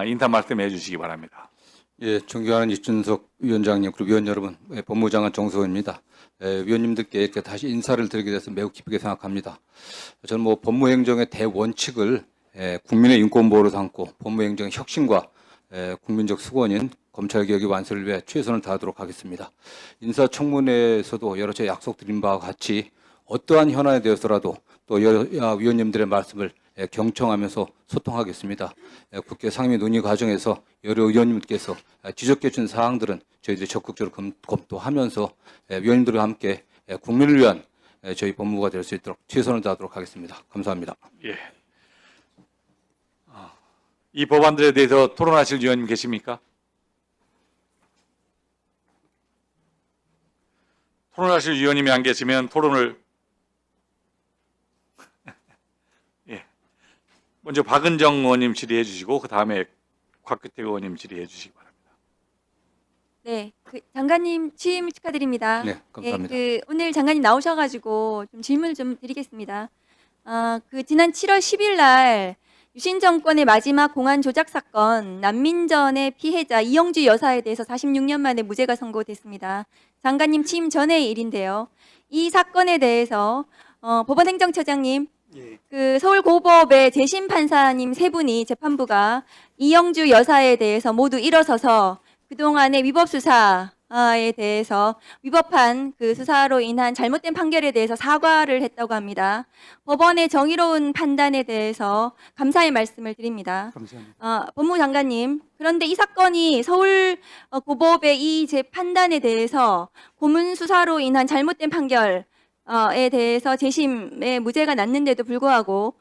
인사 말씀해 주시기 바랍니다. 예, 존경하는 이준석 위원장님, 그리고 위원 여러분, 법무장관 정수호입니다. 위원님들께 이렇게 다시 인사를 드리게 돼서 매우 기쁘게 생각합니다. 저는 법무행정의 대원칙을 국민의 인권보호로 삼고 법무행정의 혁신과 국민적 수건인 검찰개혁의 완수를 위해 최선을 다하도록 하겠습니다. 인사청문회에서도 여러 차례 약속드린 바와 같이 어떠한 현안에 대해서라도 또 여야 위원님들의 말씀을 경청하면서 소통하겠습니다. 국회 상임위 논의 과정에서 여러 의원님께서 지적해 준 사항들은 저희들이 적극적으로 검토하면서 위원님들과 함께 국민을 위한 저희 법무부가 될 수 있도록 최선을 다하도록 하겠습니다. 감사합니다. 예. 이 법안들에 대해서 토론하실 위원님 계십니까? 토론하실 위원님이 안 계시면 토론을 예. 먼저 박은정 의원님 질의해 주시고 그 다음에 곽규택 의원님 질의해 주시기 바랍니다. 네, 장관님 취임 축하드립니다. 네, 감사합니다. 오늘 장관님 나오셔가지고 좀 질문을 좀 드리겠습니다. 지난 7월 10일 날 유신 정권의 마지막 공안 조작 사건 난민전의 피해자 이영주 여사에 대해서 46년 만에 무죄가 선고됐습니다. 장관님 취임 전의 일인데요. 이 사건에 대해서 법원행정처장님, 서울고법의 재심 판사님 세 분이 재판부가 이영주 여사에 대해서 모두 일어서서 그동안의 위법 수사에 대해서 위법한 그 수사로 인한 잘못된 판결에 대해서 사과를 했다고 합니다. 법원의 정의로운 판단에 대해서 감사의 말씀을 드립니다. 감사합니다. 법무장관님, 그런데 이 사건이 서울고법의 이 재판단에 대해서 고문 수사로 인한 잘못된 판결에 대해서 재심에 무죄가 났는데도 불구하고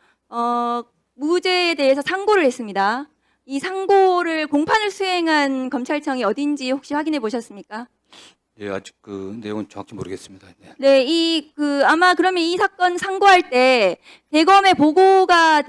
무죄에 대해서 상고를 했습니다. 이 상고를 공판을 수행한 검찰청이 어딘지 혹시 확인해 보셨습니까? 예, 아직 그 내용은 정확히 모르겠습니다. 네. 네, 아마 그러면 이 사건 상고할 때 대검에 보고가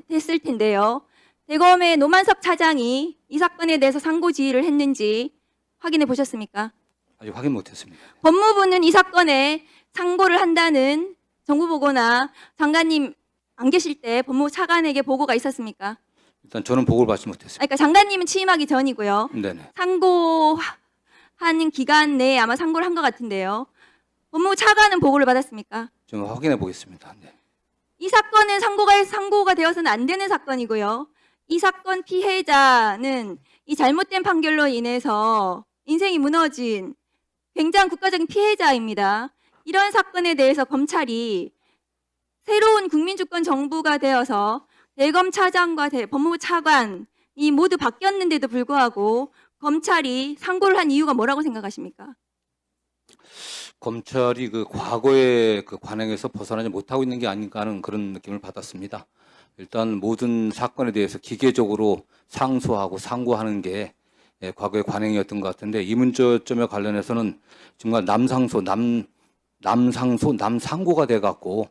됐을 텐데요. 대검의 노만석 차장이 이 사건에 대해서 상고 지휘를 했는지 확인해 보셨습니까? 아직 확인 못했습니다. 법무부는 이 사건에 상고를 한다는 정부 보고나 장관님 안 계실 때 법무부 차관에게 보고가 있었습니까? 일단 저는 보고를 받지 못했습니다. 그러니까 장관님은 취임하기 전이고요. 네네. 상고하는 기간 내에 아마 상고를 한 것 같은데요. 법무부 차관은 보고를 받았습니까? 좀 확인해 보겠습니다. 네. 이 사건은 상고가 되어서는 안 되는 사건이고요. 이 사건 피해자는 이 잘못된 판결로 인해서 인생이 무너진 굉장히 국가적인 피해자입니다. 이런 사건에 대해서 검찰이 새로운 국민주권 정부가 되어서 대검 차장과 법무부 차관이 모두 바뀌었는데도 불구하고 검찰이 상고를 한 이유가 뭐라고 생각하십니까? 검찰이 그 과거의 그 관행에서 벗어나지 못하고 있는 게 아닌가 하는 그런 느낌을 받았습니다. 일단 모든 사건에 대해서 기계적으로 상소하고 상고하는 게 과거의 관행이었던 것 같은데 이 문제점에 관련해서는 정말 남상소, 남상고가 돼갖고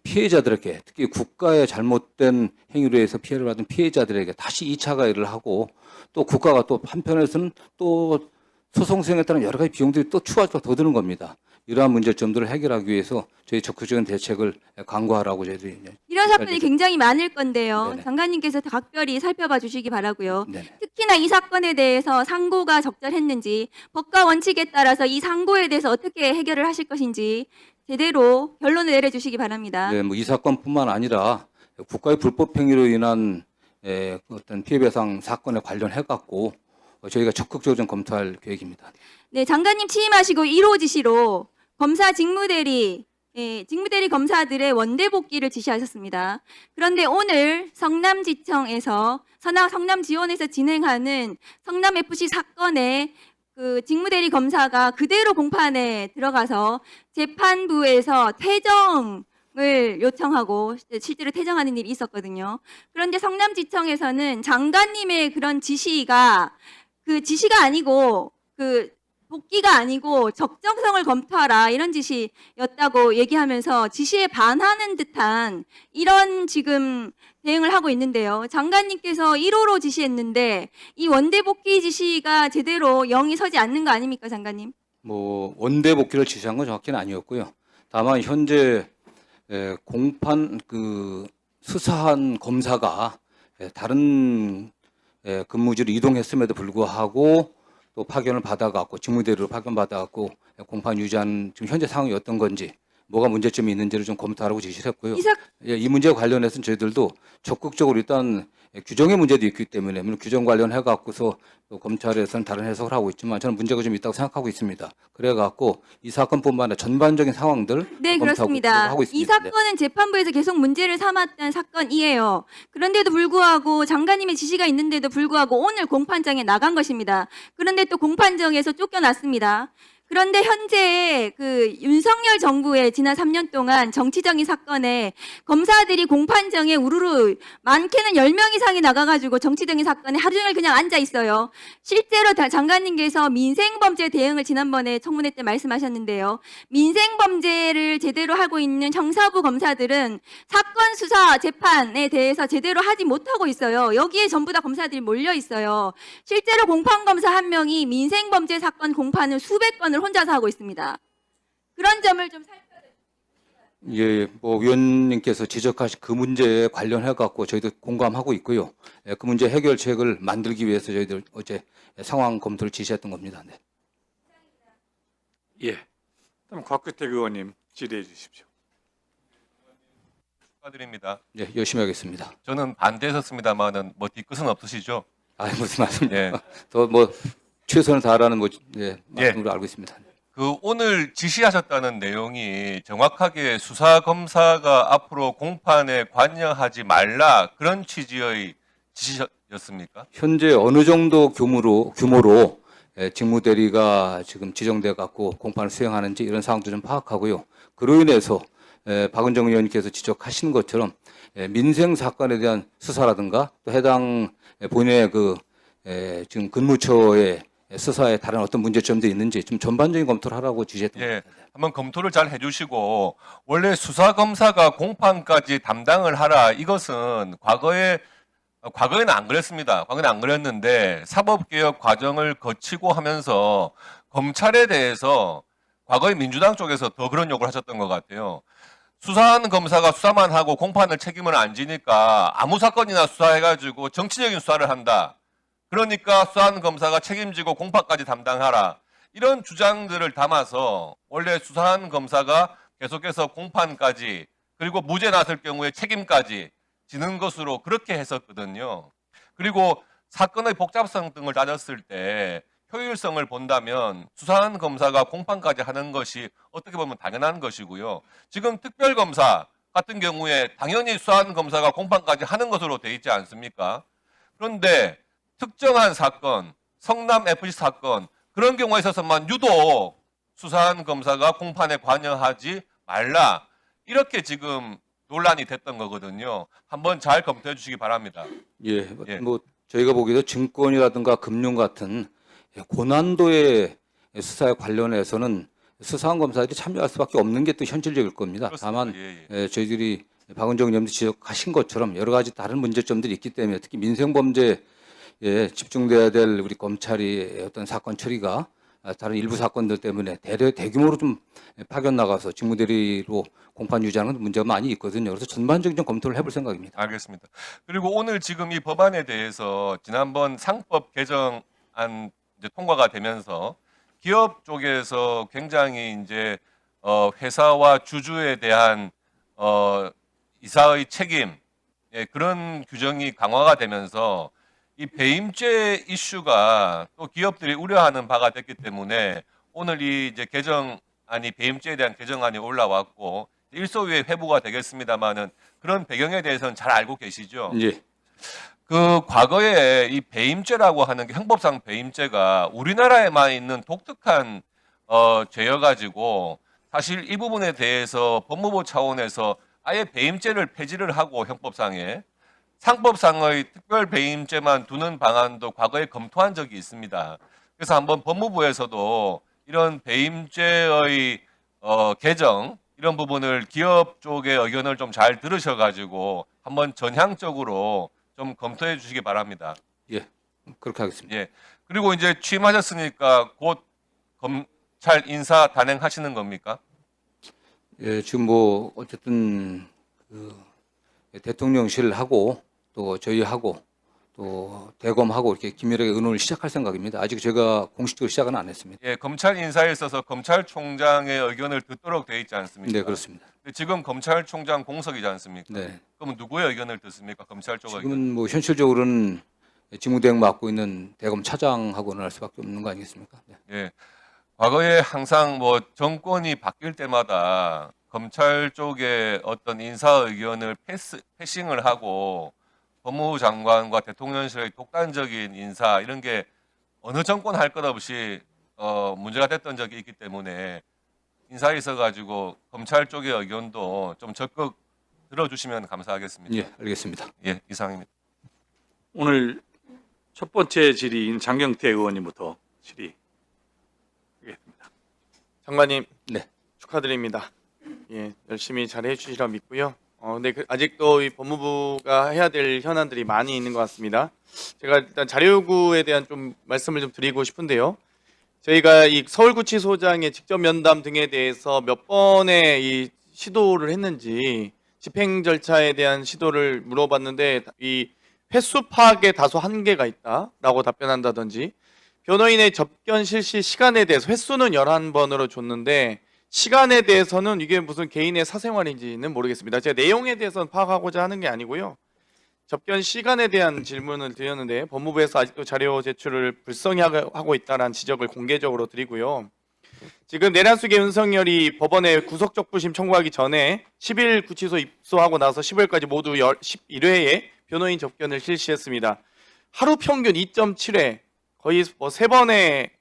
피해자들에게 특히 국가의 잘못된 행위로 해서 피해를 받은 피해자들에게 다시 2차 가해를 하고 또 국가가 또 한편에서는 또 소송 수행에 따른 여러 가지 비용들이 또 추가적으로 더 드는 겁니다. 이러한 문제점들을 해결하기 위해서 저희 적극적인 대책을 강구하라고 저희들이 이런 사건이 굉장히 많을 건데요. 네네. 장관님께서 각별히 살펴봐 주시기 바라고요. 네네. 특히나 이 사건에 대해서 상고가 적절했는지 법과 원칙에 따라서 이 상고에 대해서 어떻게 해결을 하실 것인지 제대로 결론을 내려주시기 바랍니다. 네, 이 사건뿐만 아니라 국가의 불법 행위로 인한 어떤 피해배상 사건에 관련해 갖고 저희가 적극적으로 좀 검토할 계획입니다. 네, 장관님 취임하시고 1호 지시로 검사 직무대리 검사들의 원대 복귀를 지시하셨습니다. 그런데 오늘 성남지원에서 진행하는 성남FC 사건의 그 직무대리 검사가 그대로 공판에 들어가서 재판부에서 퇴정을 요청하고 실제로 퇴정하는 일이 있었거든요. 그런데 성남지청에서는 장관님의 그런 지시가 아니고 복귀가 아니고 적정성을 검토하라 이런 지시였다고 얘기하면서 지시에 반하는 듯한 이런 지금 대응을 하고 있는데요. 장관님께서 1호로 지시했는데 이 원대 복귀 지시가 제대로 영이 서지 않는 거 아닙니까, 장관님? 원대 복귀를 지시한 건 정확히는 아니었고요. 다만 현재 공판 수사한 검사가 다른 근무지로 이동했음에도 불구하고 또 파견을 받아갖고 직무대리로 파견받아갖고 공판 유지한 지금 현재 상황이 어떤 건지 뭐가 문제점이 있는지를 좀 검토하라고 지시를 했고요. 이 문제에 관련해서는 저희들도 적극적으로 일단 규정의 문제도 있기 때문에 물론 규정 관련해 갖고서 또 검찰에서는 다른 해석을 하고 있지만 저는 문제가 좀 있다고 생각하고 있습니다. 그래 갖고 이 사건뿐만 아니라 전반적인 상황들 네, 검토하고 그렇습니다. 하고 이 있습니다. 네. 사건은 재판부에서 계속 문제를 삼았던 사건이에요. 그런데도 불구하고 장관님의 지시가 있는데도 불구하고 오늘 공판장에 나간 것입니다. 그런데 또 공판장에서 쫓겨났습니다. 그런데 현재 그 윤석열 정부의 지난 3년 동안 정치적인 사건에 검사들이 공판정에 우르르 많게는 10명 이상이 나가가지고 정치적인 사건에 하루 종일 그냥 앉아 있어요. 실제로 장관님께서 민생범죄 대응을 지난번에 청문회 때 말씀하셨는데요. 민생범죄를 제대로 하고 있는 형사부 검사들은 사건 수사 재판에 대해서 제대로 하지 못하고 있어요. 여기에 전부 다 검사들이 몰려 있어요. 실제로 공판검사 한 명이 민생범죄 사건 공판을 수백 건을 혼자서 하고 있습니다. 그런 점을 좀 예, 뭐 위원님께서 지적하신 그 문제에 관련해 갖고 저희도 공감하고 있고요. 그 문제 해결책을 만들기 위해서 저희들 어제 상황 검토를 지시했던 겁니다. 네. 예. 그럼 곽규택 의원님 질의해 주십시오. 축하드립니다. 예, 열심히 하겠습니다. 저는 반대했었습니다만은 뭐 뒤끝은 없으시죠? 아, 무슨 말씀이에요? 예. 더 뭐 최선을 다하라는 뭐 말씀으로 알고 있습니다. 그 오늘 지시하셨다는 내용이 정확하게 수사 검사가 앞으로 공판에 관여하지 말라 그런 취지의 지시였습니까? 현재 어느 정도 규모로 직무대리가 지금 지정돼 갖고 공판을 수행하는지 이런 상황도 좀 파악하고요. 그로 인해서 박은정 의원님께서 지적하신 것처럼 민생 사건에 대한 수사라든가 또 해당 본인의 그 지금 근무처의 수사에 다른 어떤 문제점도 있는지 좀 전반적인 검토를 하라고 지시했던 예, 겁니다. 한번 검토를 잘 해주시고 원래 수사 검사가 공판까지 담당을 하라 이것은 과거에는 안 그랬습니다. 과거에는 안 그랬는데 사법개혁 과정을 거치고 하면서 검찰에 대해서 과거에 민주당 쪽에서 더 그런 요구를 하셨던 것 같아요. 수사하는 검사가 수사만 하고 공판을 책임을 안 지니까 아무 사건이나 수사해가지고 정치적인 수사를 한다. 그러니까 수사하는 검사가 책임지고 공판까지 담당하라. 이런 주장들을 담아서 원래 수사하는 검사가 계속해서 공판까지 그리고 무죄 났을 경우에 책임까지 지는 것으로 그렇게 했었거든요. 그리고 사건의 복잡성 등을 따졌을 때 효율성을 본다면 수사하는 검사가 공판까지 하는 것이 어떻게 보면 당연한 것이고요. 지금 특별검사 같은 경우에 당연히 수사하는 검사가 공판까지 하는 것으로 돼 있지 않습니까? 그런데 특정한 사건, 성남 FC 사건 그런 경우에 있어서만 유독 수사하는 검사가 공판에 관여하지 말라 이렇게 지금 논란이 됐던 거거든요. 한번 잘 검토해 주시기 바랍니다. 예, 예. 뭐 저희가 보기에도 증권이라든가 금융 같은 고난도의 수사에 관련해서는 수사한 검사들이 참여할 수밖에 없는 게 또 현실적일 겁니다. 그렇습니다. 다만 예. 저희들이 박은정 의원님 지적하신 것처럼 여러 가지 다른 문제점들이 있기 때문에 특히 민생범죄에 집중돼야 될 우리 검찰이 어떤 사건 처리가 다른 일부 사건들 때문에 대규모로 좀 파견 나가서 직무대리로 공판 유지하는 문제가 많이 있거든요. 그래서 전반적인 좀 검토를 해볼 생각입니다. 알겠습니다. 그리고 오늘 지금 이 법안에 대해서 지난번 상법 개정안 이제 통과가 되면서 기업 쪽에서 굉장히 이제 회사와 주주에 대한 이사의 책임 그런 규정이 강화가 되면서 이 배임죄 이슈가 또 기업들이 우려하는 바가 됐기 때문에 오늘 이 이제 개정안이 배임죄에 대한 개정안이 올라왔고 일소위에 회부가 되겠습니다만은 그런 배경에 대해서는 잘 알고 계시죠? 예. 그 과거에 이 배임죄라고 하는 게 형법상 배임죄가 우리나라에만 있는 독특한 죄여가지고 사실 이 부분에 대해서 법무부 차원에서 아예 배임죄를 폐지를 하고 형법상에 상법상의 특별 배임죄만 두는 방안도 과거에 검토한 적이 있습니다. 그래서 한번 법무부에서도 이런 배임죄의 개정 이런 부분을 기업 쪽의 의견을 좀 잘 들으셔가지고 한번 전향적으로 좀 검토해 주시기 바랍니다. 예, 그렇게 하겠습니다. 예. 그리고 이제 취임하셨으니까 곧 검찰 인사 단행하시는 겁니까? 예, 지금 뭐 어쨌든 그 대통령실하고 또 저희하고 또 대검하고 이렇게 긴밀하게 의논을 시작할 생각입니다. 아직 제가 공식적으로 시작은 안 했습니다. 예, 검찰 인사에 있어서 검찰총장의 의견을 듣도록 돼 있지 않습니까? 네, 그렇습니다. 근데 지금 검찰총장 공석이지 않습니까? 네. 그럼 누구의 의견을 듣습니까? 검찰 쪽 의견. 지금은 뭐 현실적으로는 직무대행 맡고 있는 대검 차장하고는 할 수밖에 없는 거 아니겠습니까? 네. 예. 과거에 항상 뭐 정권이 바뀔 때마다 검찰 쪽의 어떤 인사 의견을 패싱을 하고 법무부 장관과 대통령실의 독단적인 인사 이런 게 어느 정권 할 것 없이 문제가 됐던 적이 있기 때문에 인사에 있어 가지고 검찰 쪽의 의견도 좀 적극 들어주시면 감사하겠습니다. 예, 알겠습니다. 예, 이상입니다. 오늘 첫 번째 질의인 장경태 의원님부터 질의하겠습니다. 장관님, 네. 축하드립니다. 예, 열심히 잘 해주시리라 믿고요. 근데 아직도 이 법무부가 해야 될 현안들이 많이 있는 것 같습니다. 제가 일단 자료 요구에 대한 좀 말씀을 좀 드리고 싶은데요. 저희가 이 서울구치소장의 직접 면담 등에 대해서 몇 번의 이 시도를 했는지 집행 절차에 대한 시도를 물어봤는데 이 횟수 파악에 다소 한계가 있다라고 답변한다든지 변호인의 접견 실시 시간에 대해서 횟수는 11번으로 줬는데 시간에 대해서는 이게 무슨 개인의 사생활인지는 모르겠습니다. 제가 내용에 대해서는 파악하고자 하는 게 아니고요. 접견 시간에 대한 질문을 드렸는데 법무부에서 아직도 자료 제출을 불성히 하고 있다는 지적을 공개적으로 드리고요. 지금 내란숙의 윤석열이 법원에 구속적 부심 청구하기 전에 10일 구치소 입소하고 나서 10일까지 모두 11회의 변호인 접견을 실시했습니다. 하루 평균 2.7회, 거의 뭐 3번에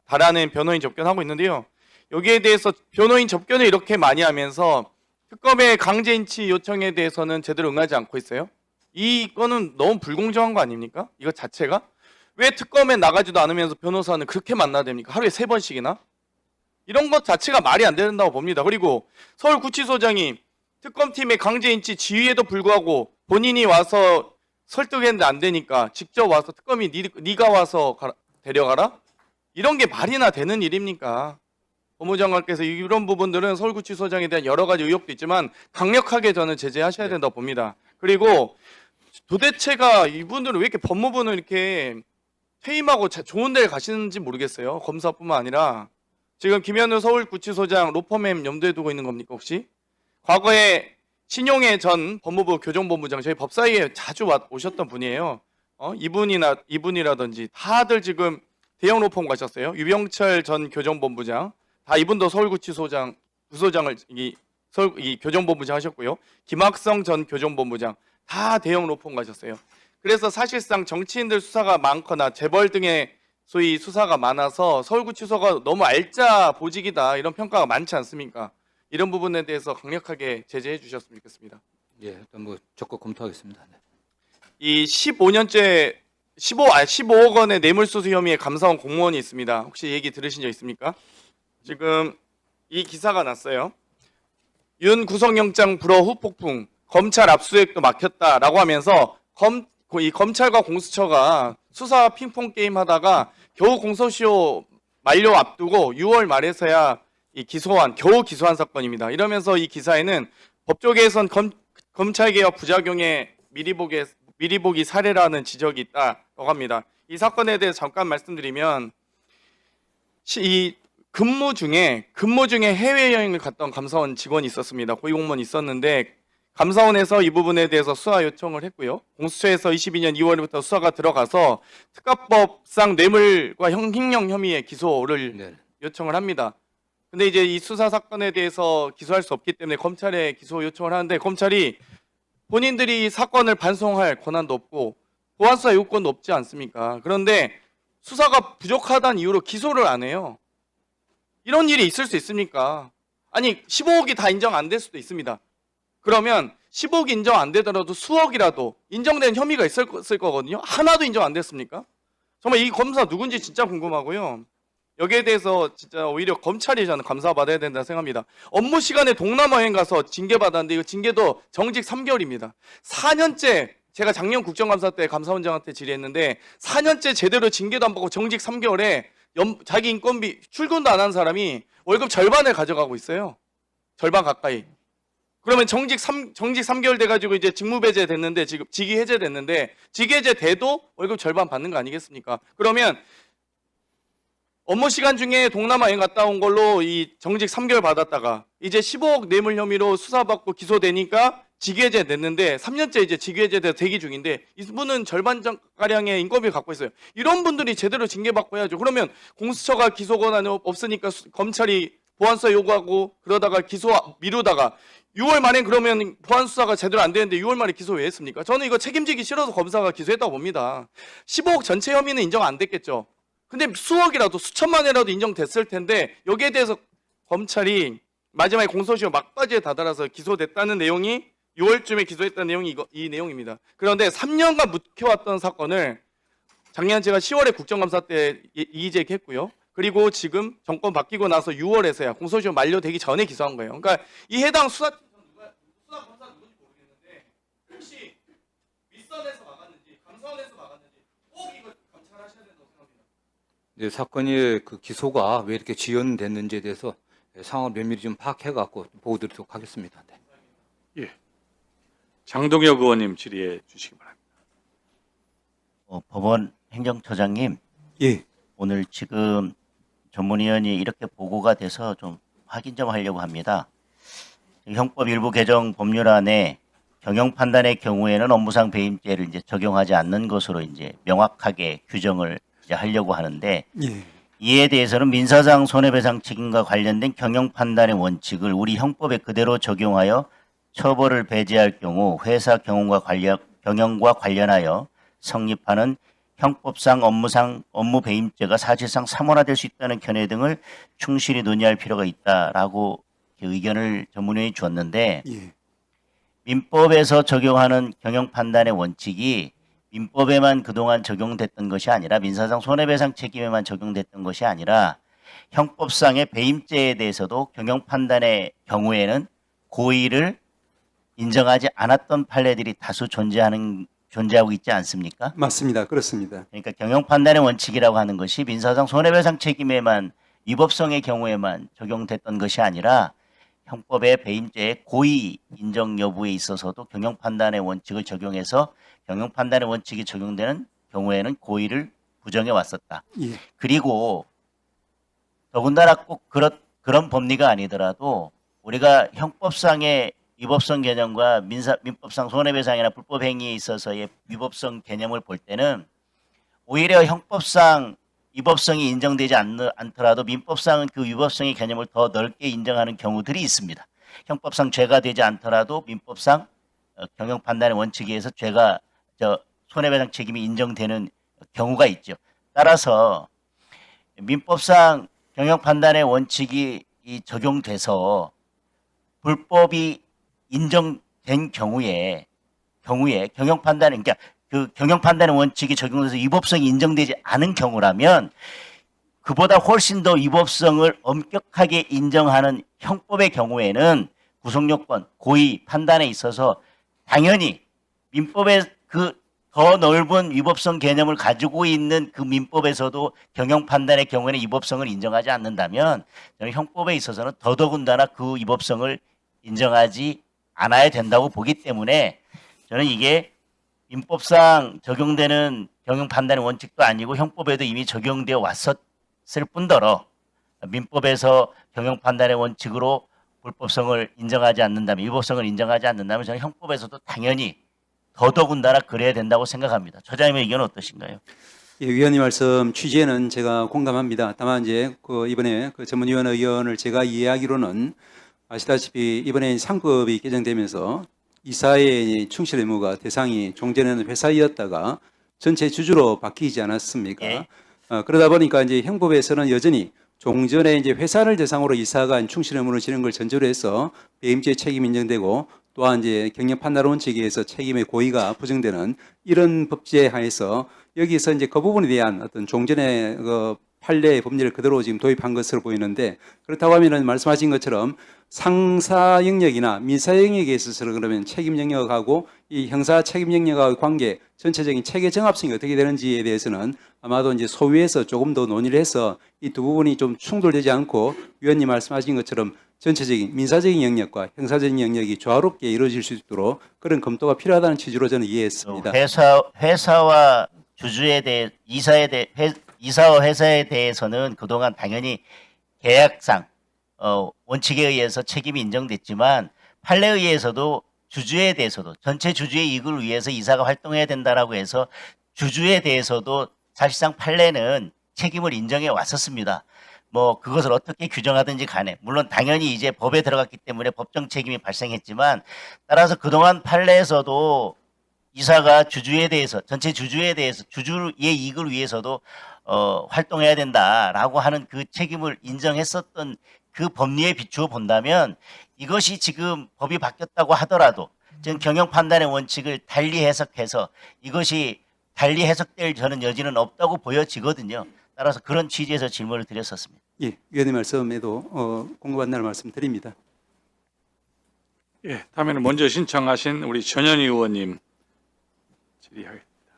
달하는 변호인 접견하고 있는데요. 여기에 대해서 변호인 접견을 이렇게 많이 하면서 특검의 강제 인치 요청에 대해서는 제대로 응하지 않고 있어요. 이거는 너무 불공정한 거 아닙니까? 이거 자체가? 왜 특검에 나가지도 않으면서 변호사는 그렇게 만나야 됩니까? 하루에 3번씩이나? 이런 것 자체가 말이 안 된다고 봅니다. 그리고 서울구치소장이 특검팀의 강제 인치 지휘에도 불구하고 본인이 와서 설득했는데 안 되니까 직접 와서 특검이 네가 와서 데려가라? 이런 게 말이나 되는 일입니까? 법무장관께서 이런 부분들은 서울구치소장에 대한 여러 가지 의혹도 있지만 강력하게 저는 제재하셔야 된다고 봅니다. 그리고 도대체가 이분들은 왜 이렇게 법무부는 이렇게 퇴임하고 좋은 데를 가시는지 모르겠어요. 검사뿐만 아니라 지금 김현우 서울구치소장 로펌엠 염두에 두고 있는 겁니까 혹시? 과거에 신용회 전 법무부 교정본부장 저희 법사위에 자주 오셨던 분이에요. 이분이라든지 다들 지금 대형 로펌 가셨어요. 유병철 전 교정본부장 다 이분도 서울구치소장 부소장을 이 교정본부장 하셨고요. 김학성 전 교정본부장 다 대형 로펌 가셨어요. 그래서 사실상 정치인들 수사가 많거나 재벌 등의 소위 수사가 많아서 서울구치소가 너무 알짜 보직이다 이런 평가가 많지 않습니까? 이런 부분에 대해서 강력하게 제재해 주셨으면 좋겠습니다. 예, 일단 뭐 적극 검토하겠습니다. 네. 이 15년째 15억 원의 뇌물수수 혐의의 감사원 공무원이 있습니다. 혹시 얘기 들으신 적 있습니까? 지금 이 기사가 났어요. 윤 구속영장 불허 후 폭풍, 검찰 압수수색도 막혔다라고 하면서 이 검찰과 공수처가 수사 핑퐁 게임 하다가 겨우 공소시효 만료 앞두고 6월 말에서야 겨우 기소한 사건입니다. 이러면서 이 기사에는 법조계에선 검찰개혁 부작용의 미리 보기 사례라는 지적이 있다고 합니다. 이 사건에 대해서 잠깐 말씀드리면 이 근무 중에 해외여행을 갔던 감사원 직원이 있었습니다. 고위공무원이 있었는데 감사원에서 이 부분에 대해서 수사 요청을 했고요. 공수처에서 22년 2월부터 수사가 들어가서 특가법상 뇌물과 횡령 혐의의 기소를 네. 요청을 합니다. 근데 이제 이 수사 사건에 대해서 기소할 수 없기 때문에 검찰에 기소 요청을 하는데 검찰이 본인들이 사건을 반송할 권한도 없고 보안수사 요건도 없지 않습니까? 그런데 수사가 부족하다는 이유로 기소를 안 해요. 이런 일이 있을 수 있습니까? 아니 15억이 다 인정 안 될 수도 있습니다. 그러면 15억 인정 안 되더라도 수억이라도 인정된 혐의가 있을 거거든요. 하나도 인정 안 됐습니까? 정말 이 검사 누군지 진짜 궁금하고요. 여기에 대해서 진짜 오히려 검찰이 저는 감사받아야 된다 생각합니다. 업무 시간에 동남아 여행 가서 징계받았는데 이거 징계도 정직 3개월입니다. 4년째 제가 작년 국정감사 때 감사원장한테 질의했는데 4년째 제대로 징계도 안 받고 정직 3개월에 자기 인건비 출근도 안 한 사람이 월급 절반을 가져가고 있어요. 절반 가까이. 그러면 정직 3개월 돼가지고 이제 직무 배제 됐는데 지금 직위 해제 됐는데 직위 해제 돼도 월급 절반 받는 거 아니겠습니까? 그러면 업무 시간 중에 동남아 여행 갔다 온 걸로 이 정직 3개월 받았다가 이제 15억 뇌물 혐의로 수사받고 기소되니까 직위해제 됐는데 3년째 이제 직위해제돼서 대기 중인데 이분은 절반 가량의 인건비를 갖고 있어요. 이런 분들이 제대로 징계받고 해야죠. 그러면 공수처가 기소 권한이 없으니까 검찰이 보완수사 요구하고 그러다가 기소 미루다가 6월 말에 그러면 보완수사가 제대로 안 되는데 6월 말에 기소 왜 했습니까? 저는 이거 책임지기 싫어서 검사가 기소했다고 봅니다. 15억 전체 혐의는 인정 안 됐겠죠. 근데 수억이라도 수천만이라도 인정됐을 텐데 여기에 대해서 검찰이 마지막에 공소시효 막바지에 다다라서 기소됐다는 내용이 6월쯤에 기소했다는 내용이 이 내용입니다. 그런데 3년간 묵혀왔던 사건을 작년 제가 10월에 국정감사 때 이의제기했고요. 그리고 지금 정권 바뀌고 나서 6월에서야 공소시효 만료되기 전에 기소한 거예요. 그러니까 이 해당 수사검사 누군지 모르겠는데 혹시 윗선에서 막았는지 감사원에서 막았는지 꼭 이거 감찰하셔야 된다고 생각합니다. 네, 사건이 그 기소가 왜 이렇게 지연됐는지에 대해서 상황을 면밀히 좀 파악해갖고 보고드리도록 하겠습니다. 네. 예. 장동혁 의원님 질의해 주시기 바랍니다. 법원 행정처장님, 예. 오늘 지금 전문위원이 이렇게 보고가 돼서 좀 확인 좀 하려고 합니다. 형법 일부 개정 법률안에 경영 판단의 경우에는 업무상 배임죄를 이제 적용하지 않는 것으로 이제 명확하게 규정을 이제 하려고 하는데 예. 이에 대해서는 민사상 손해배상 책임과 관련된 경영 판단의 원칙을 우리 형법에 그대로 적용하여 처벌을 배제할 경우 회사 경영과 관련하여 성립하는 형법상 업무 배임죄가 사실상 사문화될 수 있다는 견해 등을 충실히 논의할 필요가 있다라고 의견을 전문위원이 주었는데 예. 민법에서 적용하는 경영 판단의 원칙이 민법에만 그동안 적용됐던 것이 아니라 민사상 손해배상 책임에만 적용됐던 것이 아니라 형법상의 배임죄에 대해서도 경영 판단의 경우에는 고의를 인정하지 않았던 판례들이 다수 존재하고 있지 않습니까? 맞습니다. 그렇습니다. 그러니까 경영 판단의 원칙이라고 하는 것이 민사상 손해배상 책임에만 위법성의 경우에만 적용됐던 것이 아니라 형법의 배임죄의 고의 인정 여부에 있어서도 경영 판단의 원칙을 적용해서 경영 판단의 원칙이 적용되는 경우에는 고의를 부정해 왔었다. 예. 그리고 더군다나 꼭 그런 법리가 아니더라도 우리가 형법상의 위법성 개념과 민법상 손해배상이나 불법 행위에 있어서의 위법성 개념을 볼 때는 오히려 형법상 위법성이 인정되지 않더라도 민법상은 그 위법성의 개념을 더 넓게 인정하는 경우들이 있습니다. 형법상 죄가 되지 않더라도 민법상 경영 판단의 원칙에 의해서 죄가 손해배상 책임이 인정되는 경우가 있죠. 따라서 민법상 경영 판단의 원칙이 적용돼서 불법이 인정된 경우에 경영 판단은 그러니까 그 경영 판단의 원칙이 적용돼서 위법성이 인정되지 않은 경우라면 그보다 훨씬 더 위법성을 엄격하게 인정하는 형법의 경우에는 구속요건, 고의 판단에 있어서 당연히 민법의 그 더 넓은 위법성 개념을 가지고 있는 그 민법에서도 경영 판단의 경우에는 위법성을 인정하지 않는다면 저는 형법에 있어서는 더더군다나 그 위법성을 인정하지 않아야 된다고 보기 때문에 저는 이게 민법상 적용되는 경영 판단의 원칙도 아니고 형법에도 이미 적용되어 왔었을 뿐더러 민법에서 경영 판단의 원칙으로 불법성을 인정하지 않는다면 위법성을 인정하지 않는다면 저는 형법에서도 당연히 더더군다나 그래야 된다고 생각합니다. 처장님의 의견은 어떠신가요? 예, 위원님 말씀 취지에는 제가 공감합니다. 다만 이제 이번에 전문위원 의견을 제가 이해하기로는 아시다시피 이번에 상법이 개정되면서 이사의 충실 의무가 대상이 종전에는 회사이었다가 전체 주주로 바뀌지 않았습니까? 예. 그러다 보니까 이제 형법에서는 여전히 종전에 이제 회사를 대상으로 이사가 충실 의무를 지는 걸 전제로 해서 배임죄 책임 인정되고 또한 이제 경영 판단 원칙에 의해서 책임의 고의가 부정되는 이런 법제 하에서 여기서 이제 그 부분에 대한 어떤 종전의 판례의 법리를 그대로 지금 도입한 것으로 보이는데 그렇다고 하면은 말씀하신 것처럼 상사 영역이나 민사 영역에 있어서는 그러면 책임 영역하고 이 형사 책임 영역과의 관계 전체적인 체계 정합성이 어떻게 되는지에 대해서는 아마도 이제 소위에서 조금 더 논의를 해서 이 두 부분이 좀 충돌되지 않고 위원님 말씀하신 것처럼 전체적인 민사적인 영역과 형사적인 영역이 조화롭게 이루어질 수 있도록 그런 검토가 필요하다는 취지로 저는 이해했습니다. 회사와 주주에 대해 이사와 회사에 대해서는 그동안 당연히 계약상 원칙에 의해서 책임이 인정됐지만 판례에 의해서도 주주에 대해서도 전체 주주의 이익을 위해서 이사가 활동해야 된다라고 해서 주주에 대해서도 사실상 판례는 책임을 인정해 왔었습니다. 뭐 그것을 어떻게 규정하든지 간에 물론 당연히 이제 법에 들어갔기 때문에 법정 책임이 발생했지만 따라서 그동안 판례에서도 이사가 주주에 대해서 전체 주주에 대해서 주주의 이익을 위해서도 활동해야 된다라고 하는 그 책임을 인정했었던 그 법리에 비추어 본다면 이것이 지금 법이 바뀌었다고 하더라도 지금 경영 판단의 원칙을 달리 해석해서 이것이 달리 해석될 저는 여지는 없다고 보여지거든요. 따라서 그런 취지에서 질문을 드렸었습니다. 예, 위원님 말씀에도 공감한다는 말씀드립니다. 예, 다음에는 먼저 신청하신 우리 전현희 의원님 질의하겠습니다.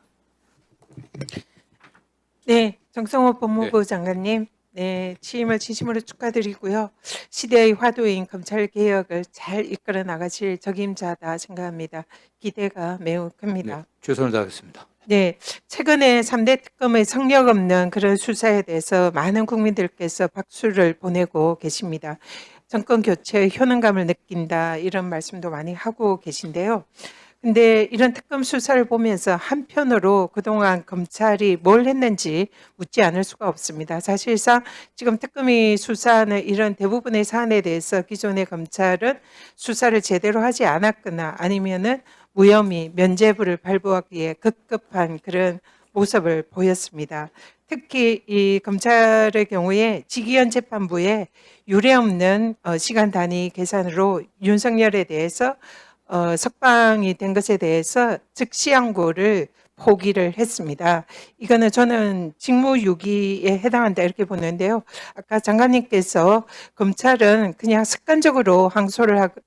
네, 정성호 법무부 장관님, 네, 취임을 진심으로 축하드리고요. 시대의 화두인 검찰 개혁을 잘 이끌어 나가실 적임자다 생각합니다. 기대가 매우 큽니다. 네, 최선을 다하겠습니다. 네, 최근에 3대 특검의 성력 없는 그런 수사에 대해서 많은 국민들께서 박수를 보내고 계십니다. 정권 교체의 효능감을 느낀다 이런 말씀도 많이 하고 계신데요. 근데 이런 특검 수사를 보면서 한편으로 그동안 검찰이 뭘 했는지 묻지 않을 수가 없습니다. 사실상 지금 특검이 수사하는 이런 대부분의 사안에 대해서 기존의 검찰은 수사를 제대로 하지 않았거나 아니면은 무혐의 면죄부를 발부하기에 급급한 그런 모습을 보였습니다. 특히 이 검찰의 경우에 지기현 재판부에 유례없는 시간 단위 계산으로 윤석열에 대해서 석방이 된 것에 대해서 즉시 항고를 포기를 했습니다. 이거는 저는 직무유기에 해당한다 이렇게 보는데요. 아까 장관님께서 검찰은 그냥 습관적으로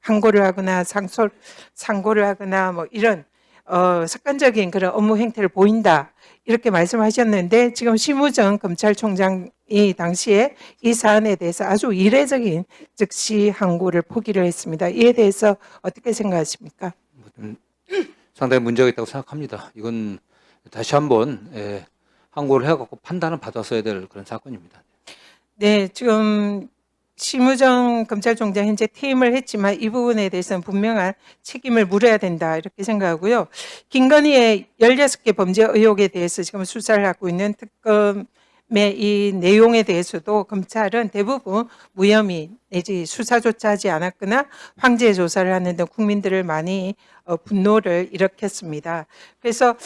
항고를 하거나 상고를 하거나 뭐 이런 습관적인 그런 업무 행태를 보인다 이렇게 말씀하셨는데 지금 심우정 검찰총장이 당시에 이 사안에 대해서 아주 이례적인 즉시 항고를 포기를 했습니다. 이에 대해서 어떻게 생각하십니까? 상당히 문제가 있다고 생각합니다. 이건 다시 한번 항고를 해갖고 판단을 받았어야 될 그런 사건입니다. 네, 지금 심우정 검찰총장 현재 퇴임을 했지만 이 부분에 대해서는 분명한 책임을 물어야 된다 이렇게 생각하고요. 김건희의 16개 범죄 의혹에 대해서 지금 수사를 하고 있는 특검의 이 내용에 대해서도 검찰은 대부분 무혐의 내지 수사조차 하지 않았거나 황제 조사를 하는 등 국민들을 많이 분노를 일으켰습니다. 그래서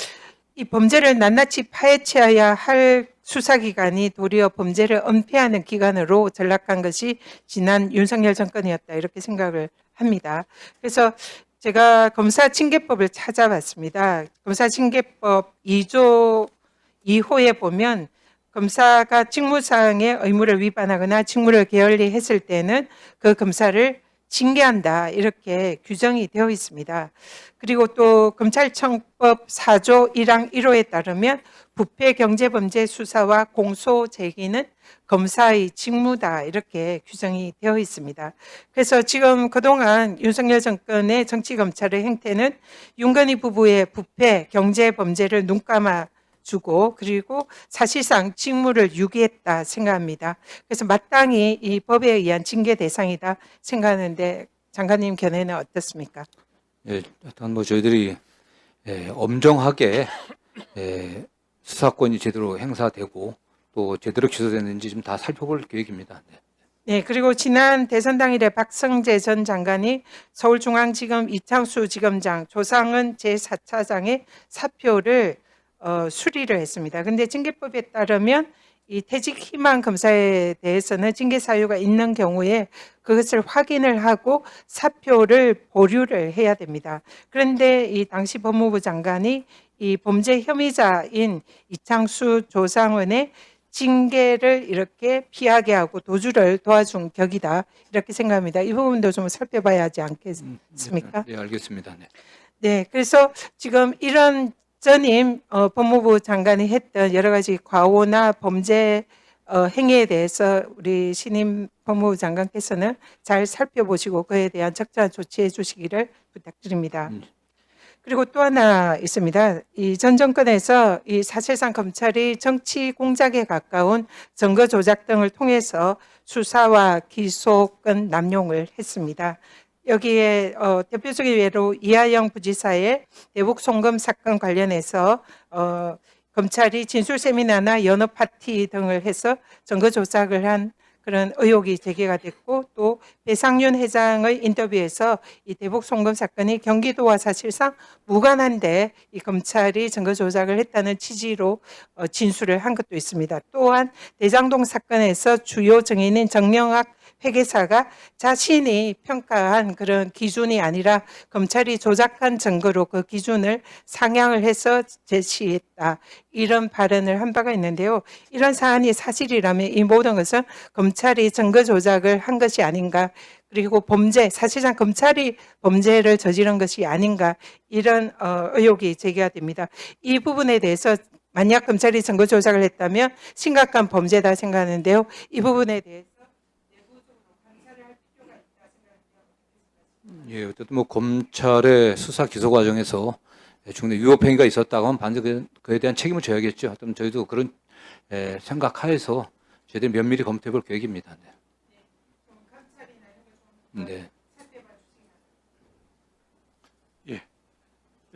이 범죄를 낱낱이 파헤쳐야 할 수사기관이 도리어 범죄를 은폐하는 기관으로 전락한 것이 지난 윤석열 정권이었다 이렇게 생각을 합니다. 그래서 제가 검사징계법을 찾아봤습니다. 검사징계법 2조 2호에 보면 검사가 직무상의 의무를 위반하거나 직무를 게을리 했을 때는 그 검사를 징계한다 이렇게 규정이 되어 있습니다. 그리고 또 검찰청법 4조 1항 1호에 따르면 부패 경제범죄 수사와 공소 제기는 검사의 직무다 이렇게 규정이 되어 있습니다. 그래서 지금 그동안 윤석열 정권의 정치검찰의 행태는 윤건희 부부의 부패 경제범죄를 눈감아 주고 그리고 사실상 직무를 유기했다 생각합니다. 그래서 마땅히 이 법에 의한 징계 대상이다 생각하는데 장관님 견해는 어떻습니까? 예, 일단 뭐 저희들이 엄정하게 수사권이 제대로 행사되고 또 제대로 기소됐는지 좀 다 살펴볼 계획입니다. 네. 네, 그리고 지난 대선 당일에 박성재 전 장관이 서울중앙지검 이창수 지검장, 조상은 제4차장의 사표를 수리를 했습니다. 근데 징계법에 따르면 이 퇴직 희망 검사에 대해서는 징계 사유가 있는 경우에 그것을 확인을 하고 사표를 보류를 해야 됩니다. 그런데 이 당시 법무부 장관이 이 범죄 혐의자인 이창수 조상원의 징계를 이렇게 피하게 하고 도주를 도와준 격이다 이렇게 생각합니다. 이 부분도 좀 살펴봐야 하지 않겠습니까? 네, 알겠습니다. 네. 네, 그래서 지금 이런 전임 법무부 장관이 했던 여러 가지 과오나 범죄 행위에 대해서 우리 신임 법무부 장관께서는 잘 살펴보시고 그에 대한 적절한 조치해 주시기를 부탁드립니다. 그리고 또 하나 있습니다. 이 전 정권에서 이 사실상 검찰이 정치 공작에 가까운 증거 조작 등을 통해서 수사와 기소권 남용을 했습니다. 여기에 대표적인 예로 이하영 부지사의 대북 송금 사건 관련해서 검찰이 진술 세미나나 연어 파티 등을 해서 증거 조작을 한 그런 의혹이 제기가 됐고, 또 배상윤 회장의 인터뷰에서 이 대북 송금 사건이 경기도와 사실상 무관한데 이 검찰이 증거 조작을 했다는 취지로 진술을 한 것도 있습니다. 또한 대장동 사건에서 주요 증인인 정영학 회계사가 자신이 평가한 그런 기준이 아니라 검찰이 조작한 증거로 그 기준을 상향을 해서 제시했다, 이런 발언을 한 바가 있는데요. 이런 사안이 사실이라면 이 모든 것은 검찰이 증거 조작을 한 것이 아닌가, 그리고 범죄, 사실상 검찰이 범죄를 저지른 것이 아닌가, 이런 의혹이 제기가 됩니다. 이 부분에 대해서 만약 검찰이 증거 조작을 했다면 심각한 범죄다 생각하는데요. 이 부분에 대해서 예, 어쨌든 뭐 검찰의 수사 기소 과정에서 중대 위법 행위가 있었다고 하면 반드시 그에 대한 책임을 져야겠죠. 하여튼 저희도 그런 생각하에서 저희들이 면밀히 검토해 볼 계획입니다. 네. 네. 예.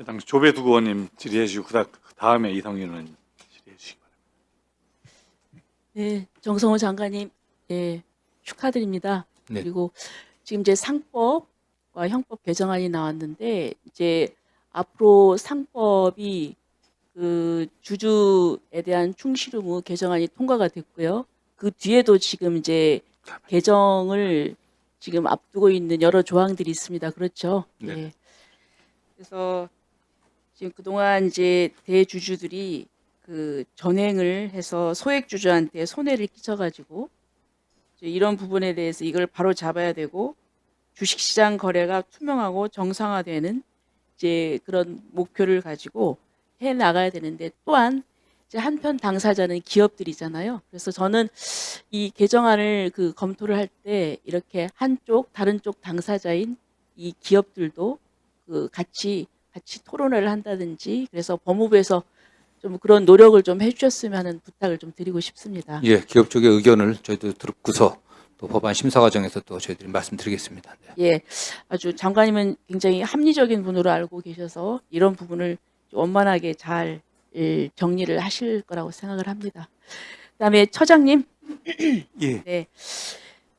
당시 조배두 의원님 질의해 주시고 그 다음에 이성윤 의원님 질의해 주시기 바랍니다. 네, 정성호 장관님, 예, 축하드립니다. 네. 그리고 지금 이제 상법과 형법 개정안이 나왔는데 이제 앞으로 상법이 그 주주에 대한 충실 의무 개정안이 통과가 됐고요. 그 뒤에도 지금 이제 개정을 지금 앞두고 있는 여러 조항들이 있습니다. 그렇죠? 네. 예. 그래서 지금 그동안 이제 대주주들이 그 전횡을 해서 소액주주한테 손해를 끼쳐가지고 이제 이런 부분에 대해서 이걸 바로 잡아야 되고 주식시장 거래가 투명하고 정상화되는 이제 그런 목표를 가지고 해 나가야 되는데, 또한 이제 한편 당사자는 기업들이잖아요. 그래서 저는 이 개정안을 그 검토를 할 때 이렇게 한쪽 다른 쪽 당사자인 이 기업들도 그 같이 토론을 한다든지, 그래서 법무부에서 좀 그런 노력을 좀 해주셨으면 하는 부탁을 좀 드리고 싶습니다. 예, 기업 쪽의 의견을 저희도 듣고서 또 법안 심사 과정에서 또 저희들이 말씀드리겠습니다. 네. 예, 아주 장관님은 굉장히 합리적인 분으로 알고 계셔서 이런 부분을 원만하게 잘 정리를 하실 거라고 생각을 합니다. 그다음에 처장님, 예. 네,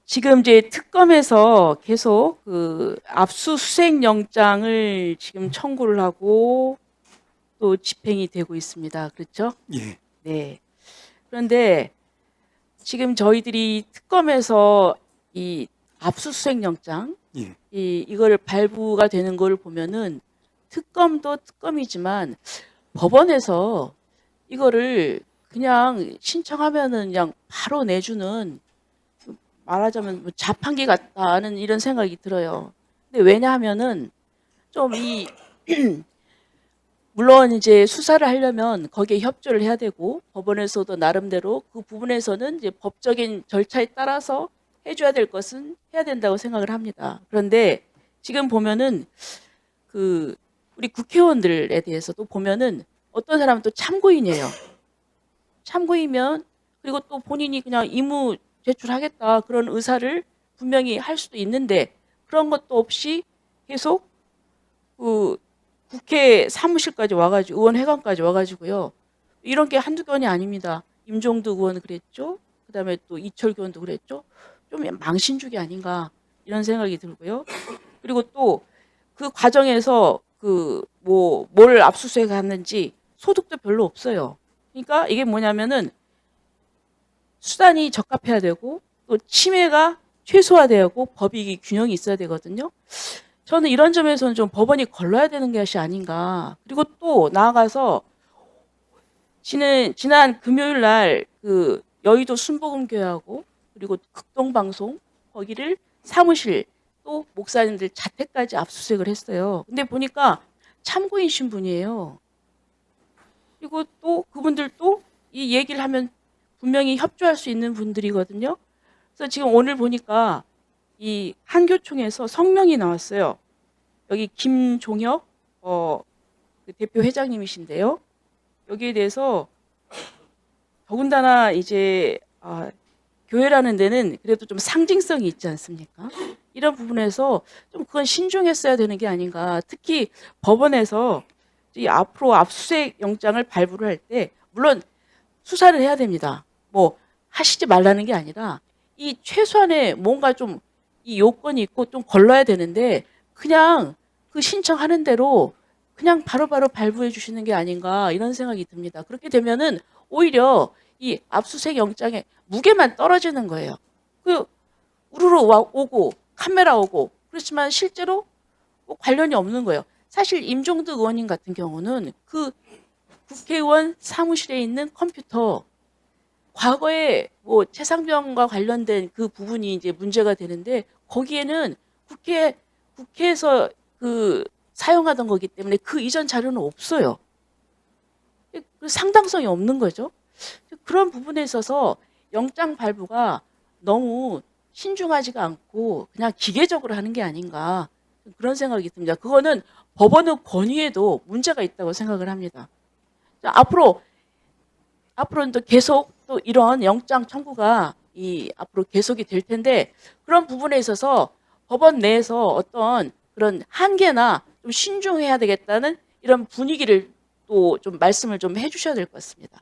지금 이제 특검에서 계속 그 압수수색 영장을 지금 청구를 하고 또 집행이 되고 있습니다. 그렇죠? 예. 네. 그런데 지금 저희들이 특검에서 이 압수수색 영장, 예. 이걸 발부가 되는 걸 보면은 특검도 특검이지만 법원에서 이거를 그냥 신청하면은 그냥 바로 내주는, 말하자면 뭐 자판기 같다는 이런 생각이 들어요. 근데 왜냐하면은 좀 물론 이제 수사를 하려면 거기에 협조를 해야 되고 법원에서도 나름대로 그 부분에서는 이제 법적인 절차에 따라서 해줘야 될 것은 해야 된다고 생각을 합니다. 그런데 지금 보면은 그 우리 국회의원들에 대해서도 보면은 어떤 사람은 또 참고인이에요. 참고이면 그리고 또 본인이 그냥 임무 제출하겠다 그런 의사를 분명히 할 수도 있는데 그런 것도 없이 계속 그 국회 사무실까지 와가지고 의원회관까지 와가지고요. 이런 게 한두 건이 아닙니다. 임종두 의원 그랬죠. 그다음에 또 이철규 의원도 그랬죠. 좀 망신주기 아닌가 이런 생각이 들고요. 그리고 또 그 과정에서 그 뭘 압수수색했는지 소득도 별로 없어요. 그러니까 이게 뭐냐면은 수단이 적합해야 되고 또 침해가 최소화되고 법익이 균형이 있어야 되거든요. 저는 이런 점에서는 좀 법원이 걸러야 되는 것이 아닌가. 그리고 또 나아가서 지난 금요일 날 그 여의도 순복음교회하고 그리고 극동방송 거기를 사무실 또 목사님들 자택까지 압수수색을 했어요. 근데 보니까 참고인 신분이에요. 그리고 또 그분들도 이 얘기를 하면 분명히 협조할 수 있는 분들이거든요. 그래서 지금 오늘 보니까 이 한교총에서 성명이 나왔어요. 여기 김종혁 그 대표 회장님이신데요. 여기에 대해서 더군다나 이제 교회라는 데는 그래도 좀 상징성이 있지 않습니까? 이런 부분에서 좀 그건 신중했어야 되는 게 아닌가. 특히 법원에서 이 앞으로 압수수색 영장을 발부를 할 때 물론 수사를 해야 됩니다. 뭐 하시지 말라는 게 아니라 이 최소한의 뭔가 좀 이 요건이 있고 좀 걸러야 되는데 그냥 그 신청하는 대로 그냥 바로바로 발부해 주시는 게 아닌가 이런 생각이 듭니다. 그렇게 되면은 오히려 이 압수수색 영장의 무게만 떨어지는 거예요. 그 우르르 오고 카메라 오고 그렇지만 실제로 뭐 관련이 없는 거예요. 사실 임종득 의원님 같은 경우는 그 국회의원 사무실에 있는 컴퓨터 과거에 뭐 최상병과 관련된 그 부분이 이제 문제가 되는데 거기에는 국회에서 그 사용하던 거기 때문에 그 이전 자료는 없어요. 상당성이 없는 거죠. 그런 부분에 있어서 영장 발부가 너무 신중하지가 않고 그냥 기계적으로 하는 게 아닌가 그런 생각이 듭니다. 그거는 법원의 권위에도 문제가 있다고 생각을 합니다. 자, 앞으로는 또 계속 또 이런 영장 청구가 앞으로 계속이 될 텐데 그런 부분에 있어서 법원 내에서 어떤 그런 한계나 좀 신중해야 되겠다는 이런 분위기를 또 좀 말씀을 좀 해주셔야 될 것 같습니다.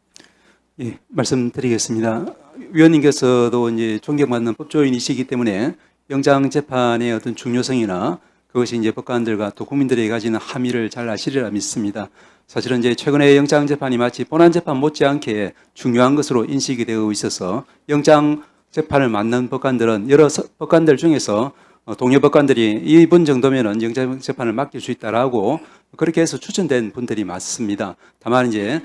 예, 말씀드리겠습니다. 위원님께서도 이제 존경받는 법조인이시기 때문에 영장 재판의 어떤 중요성이나 그것이 이제 법관들과 또 국민들에게 가지는 함의를 잘 아시리라 믿습니다. 사실은 이제 최근에 영장 재판이 마치 본안 재판 못지않게 중요한 것으로 인식이 되고 있어서 영장 재판을 맡는 법관들은 여러 법관들 중에서 동료 법관들이 이분 정도면은 영장 재판을 맡길 수 있다라고 그렇게 해서 추천된 분들이 많습니다. 다만 이제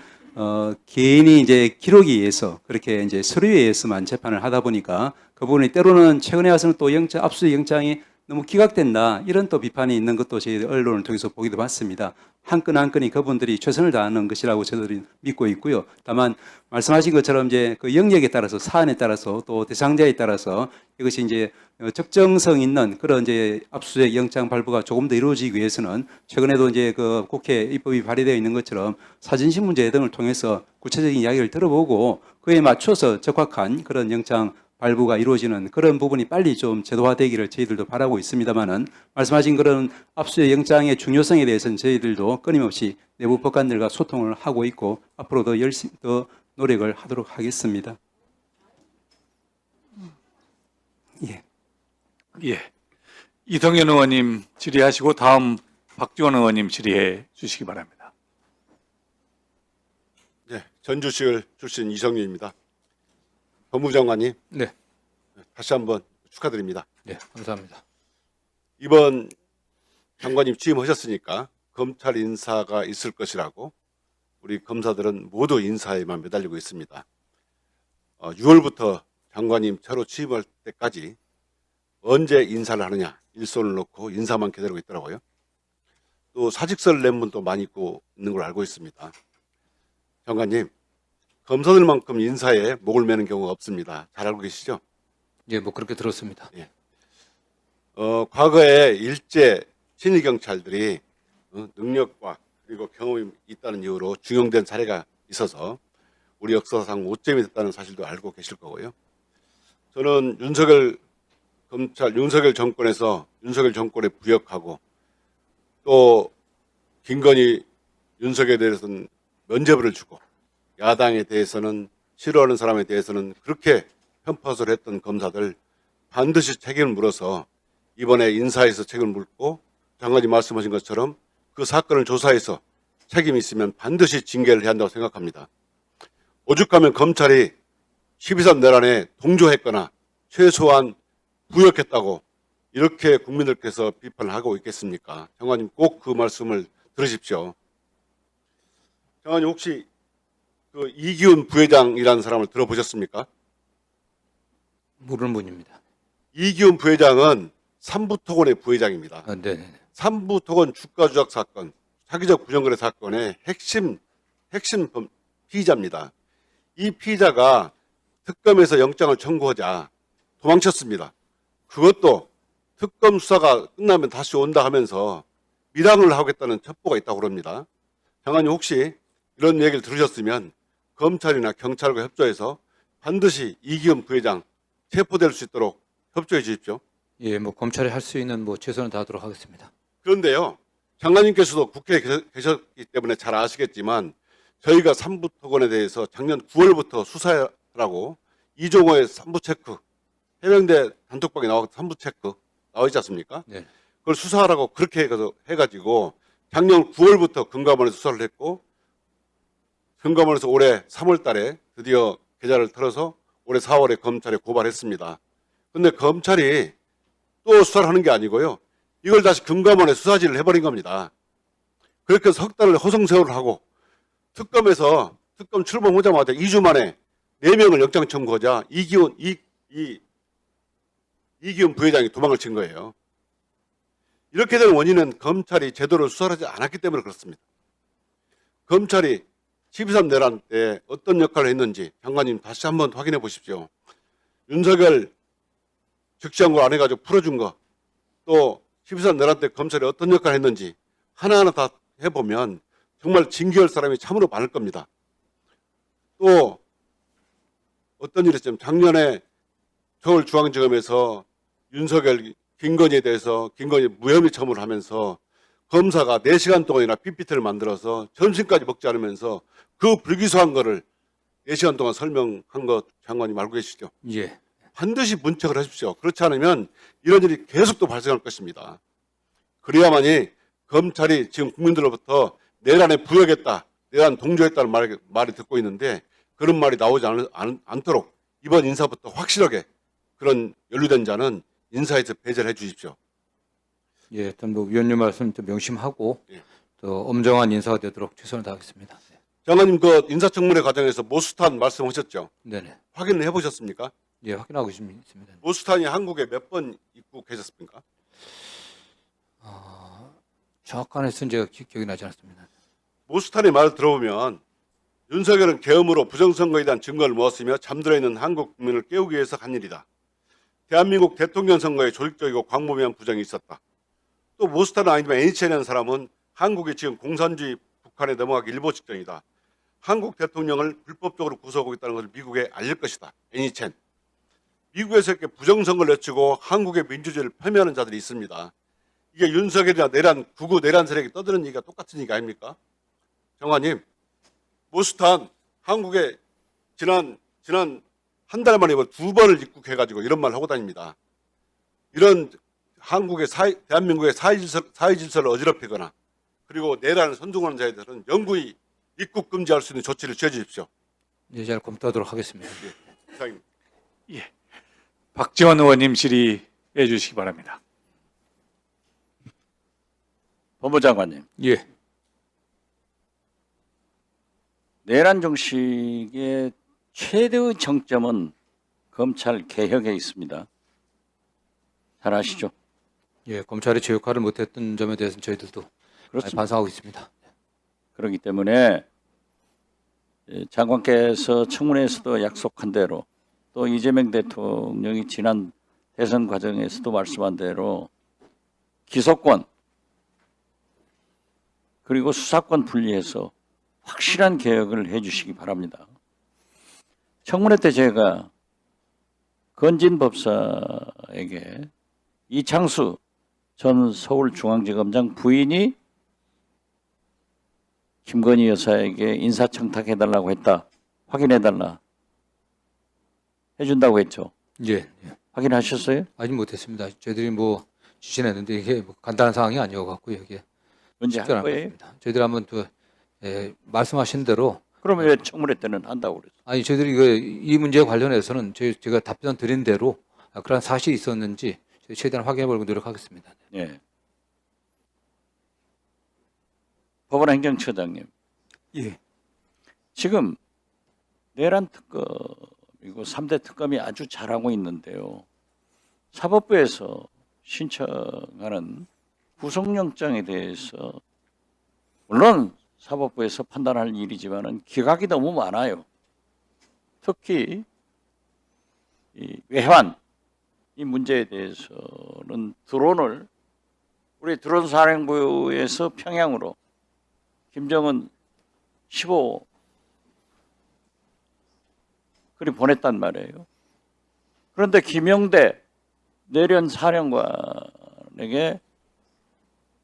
개인이 이제 기록에 의해서 그렇게 이제 서류에 의해서만 재판을 하다 보니까 그 부분이 때로는 최근에 와서는 또 압수수색 영장이 너무 기각된다 이런 또 비판이 있는 것도 저희 언론을 통해서 보기도 봤습니다. 한 건 한 건이 그분들이 최선을 다하는 것이라고 저들이 믿고 있고요. 다만 말씀하신 것처럼 이제 그 영역에 따라서 사안에 따라서 또 대상자에 따라서 이것이 이제 적정성 있는 그런 이제 압수수색 영장 발부가 조금 더 이루어지기 위해서는 최근에도 이제 그 국회 입법이 발의되어 있는 것처럼 사전신문제 등을 통해서 구체적인 이야기를 들어보고 그에 맞춰서 적확한 그런 영장 발부가 이루어지는 그런 부분이 빨리 좀 제도화되기를 저희들도 바라고 있습니다만은 말씀하신 그런 압수수색 영장의 중요성에 대해서는 저희들도 끊임없이 내부 법관들과 소통을 하고 있고 앞으로도 열심히 더 노력을 하도록 하겠습니다. 예. 예. 이성윤 의원님 질의하시고 다음 박지원 의원님 질의해 주시기 바랍니다. 네, 전주시을 출신 이성윤입니다. 법무장관님, 네, 다시 한번 축하드립니다. 네, 감사합니다. 이번 장관님 취임하셨으니까 검찰 인사가 있을 것이라고 우리 검사들은 모두 인사에만 매달리고 있습니다. 6월부터 장관님 차로 취임할 때까지 언제 인사를 하느냐 일손을 놓고 인사만 기다리고 있더라고요. 또 사직서를 낸 분도 많이 있고 있는 걸 알고 있습니다. 장관님, 검사들만큼 인사에 목을 매는 경우가 없습니다. 잘 알고 계시죠? 예, 뭐 그렇게 들었습니다. 과거에 일제 친일 경찰들이 능력과 그리고 경험이 있다는 이유로 중용된 사례가 있어서 우리 역사상 오점이 됐다는 사실도 알고 계실 거고요. 저는 윤석열 정권에서 윤석열 정권에 부역하고 또 김건희 윤석열에 대해서는 면죄부를 주고 야당에 대해서는 싫어하는 사람에 대해서는 그렇게 편파를 했던 검사들 반드시 책임을 물어서 이번에 인사에서 책임을 물고 장관님 말씀하신 것처럼 그 사건을 조사해서 책임이 있으면 반드시 징계를 해야 한다고 생각합니다. 오죽하면 검찰이 12.3 내란에 동조했거나 최소한 부역했다고 이렇게 국민들께서 비판을 하고 있겠습니까? 장관님 꼭 그 말씀을 들으십시오. 장관님 혹시 그 이기훈 부회장이라는 사람을 들어보셨습니까? 모르는 분입니다. 이기훈 부회장은 삼부토건의 부회장입니다. 네. 삼부토건 주가 조작 사건, 사기적 부정거래 사건의 핵심 피의자입니다. 이 피의자가 특검에서 영장을 청구하자 도망쳤습니다. 그것도 특검 수사가 끝나면 다시 온다 하면서 밀항을 하겠다는 첩보가 있다고 그럽니다. 장관님 혹시 이런 얘기를 들으셨으면 검찰이나 경찰과 협조해서 반드시 이기훈 부회장 체포될 수 있도록 협조해 주십시오. 예, 뭐 검찰이 할 수 있는 뭐 최선을 다하도록 하겠습니다. 그런데요, 장관님께서도 국회에 계셨기 때문에 잘 아시겠지만 저희가 삼부토건에 대해서 작년 9월부터 수사하라고 이종호의 삼부체크, 해병대 단톡방에 나와 삼부체크 나와 있지 않습니까? 네. 그걸 수사하라고 그렇게 해가지고 작년 9월부터 금감원에서 수사를 했고 금감원에서 올해 3월 달에 드디어 계좌를 털어서 올해 4월에 검찰에 고발했습니다. 근데 검찰이 또 수사를 하는 게 아니고요. 이걸 다시 금감원에 수사지를 해버린 겁니다. 그렇게 석 달을 허송세월을 하고 특검에서 특검 출범하자마자 2주 만에 4명을 영장 청구하자 이기훈 부회장이 도망을 친 거예요. 이렇게 된 원인은 검찰이 제대로 수사를 하지 않았기 때문에 그렇습니다. 검찰이 12.3 내란 때 어떤 역할을 했는지 장관님 다시 한번 확인해 보십시오. 윤석열 즉시항고 안 해가지고 풀어준 거, 또 12.3 내란 때 검찰이 어떤 역할을 했는지 하나하나 다 해보면 정말 징계할 사람이 참으로 많을 겁니다. 또 어떤 일이 있냐면 작년에 서울중앙지검에서 윤석열, 김건희에 대해서 김건희 무혐의 처분을 하면서 검사가 4시간 동안이나 PPT를 만들어서 점심까지 먹지 않으면서 그 불기소한 거를 4시간 동안 설명한 거 장관님 알고 계시죠? 예. 반드시 문책을 하십시오. 그렇지 않으면 이런 일이 계속 또 발생할 것입니다. 그래야만이 검찰이 지금 국민들로부터 내란에 부역했다, 내란 동조했다는 말이 듣고 있는데 그런 말이 나오지 않도록 이번 인사부터 확실하게 그런 연루된 자는 인사에서 배제를 해 주십시오. 예, 일단 뭐 위원님 말씀 좀 명심하고 예. 또 엄정한 인사가 되도록 최선을 다하겠습니다. 네. 장관님 그 인사청문회 과정에서 모스탄 말씀하셨죠? 네네. 확인을 해보셨습니까? 예, 확인하고 있습니다. 모스탄이 한국에 몇 번 입국하셨습니까? 정확한 횟수는 제가 기억이 나지 않습니다. 모스탄의 말을 들어보면 윤석열은 계엄으로 부정선거에 대한 증거를 모았으며 잠들어 있는 한국 국민을 깨우기 위해서 한 일이다. 대한민국 대통령 선거에 조직적이고 광범위한 부정이 있었다. 또 모스탄은 아니지만 애니첸이라는 사람은 한국이 지금 공산주의 북한에 넘어가기 일보 직전이다. 한국 대통령을 불법적으로 구속하고 있다는 것을 미국에 알릴 것이다. 애니첸. 미국에서 이렇게 부정선거를 외치고 한국의 민주주의를 폄훼하는 자들이 있습니다. 이게 윤석열이나 구구 내란 세력이 떠드는 얘기가 똑같은 얘기 아닙니까? 장관님, 모스탄 한국에 지난 한 달 만에 2번을 입국해가지고 이런 말을 하고 다닙니다. 이런 대한민국의 사회 질서를 어지럽히거나 그리고 내란을 선동하는 자에 대해서는 영구히 입국 금지할 수 있는 조치를 취해 주십시오. 예, 잘 검토하도록 하겠습니다. 이상입니다. 박지원 의원님 질의해 주시기 바랍니다. 법무장관님, 예, 내란 종식의 최대의 정점은 검찰 개혁에 있습니다. 잘 아시죠? 예, 검찰이 제 역할을 못했던 점에 대해서는 저희들도 많이 그렇습니다. 반성하고 있습니다. 그렇기 때문에 장관께서 청문회에서도 약속한 대로 또 이재명 대통령이 지난 대선 과정에서도 말씀한 대로 기소권 그리고 수사권 분리해서 확실한 개혁을 해주시기 바랍니다. 청문회 때 제가 건진 법사에게 이창수 전 서울중앙지검장 부인이 김건희 여사에게 인사청탁해달라고 했다. 확인해달라. 해준다고 했죠. 예, 예. 확인하셨어요? 아직 못했습니다. 저희들이 뭐 지시는 했는데 이게 뭐 간단한 상황이 아니어갖고 이게 언제 쉽지 할 않을 것 거예요? 같습니다. 저희들이 한번 또 말씀하신 대로 그러면 왜 청문회 때는 한다고 그랬어요? 아니 저희들이 이 문제에 관련해서는 제가 답변 드린 대로 그런 사실이 있었는지 최대한 확인해보려고 노력하겠습니다. 예. 법원 행정처장님, 예. 지금 내란 특검이고 3대 특검이 아주 잘하고 있는데요. 사법부에서 신청하는 구속영장에 대해서 물론 사법부에서 판단할 일이지만은 기각이 너무 많아요. 특히 외환 이 문제에 대해서는 드론을 우리 드론 사령부에서 평양으로 김정은 15 그리 보냈단 말이에요. 그런데 김영대 내련 사령관에게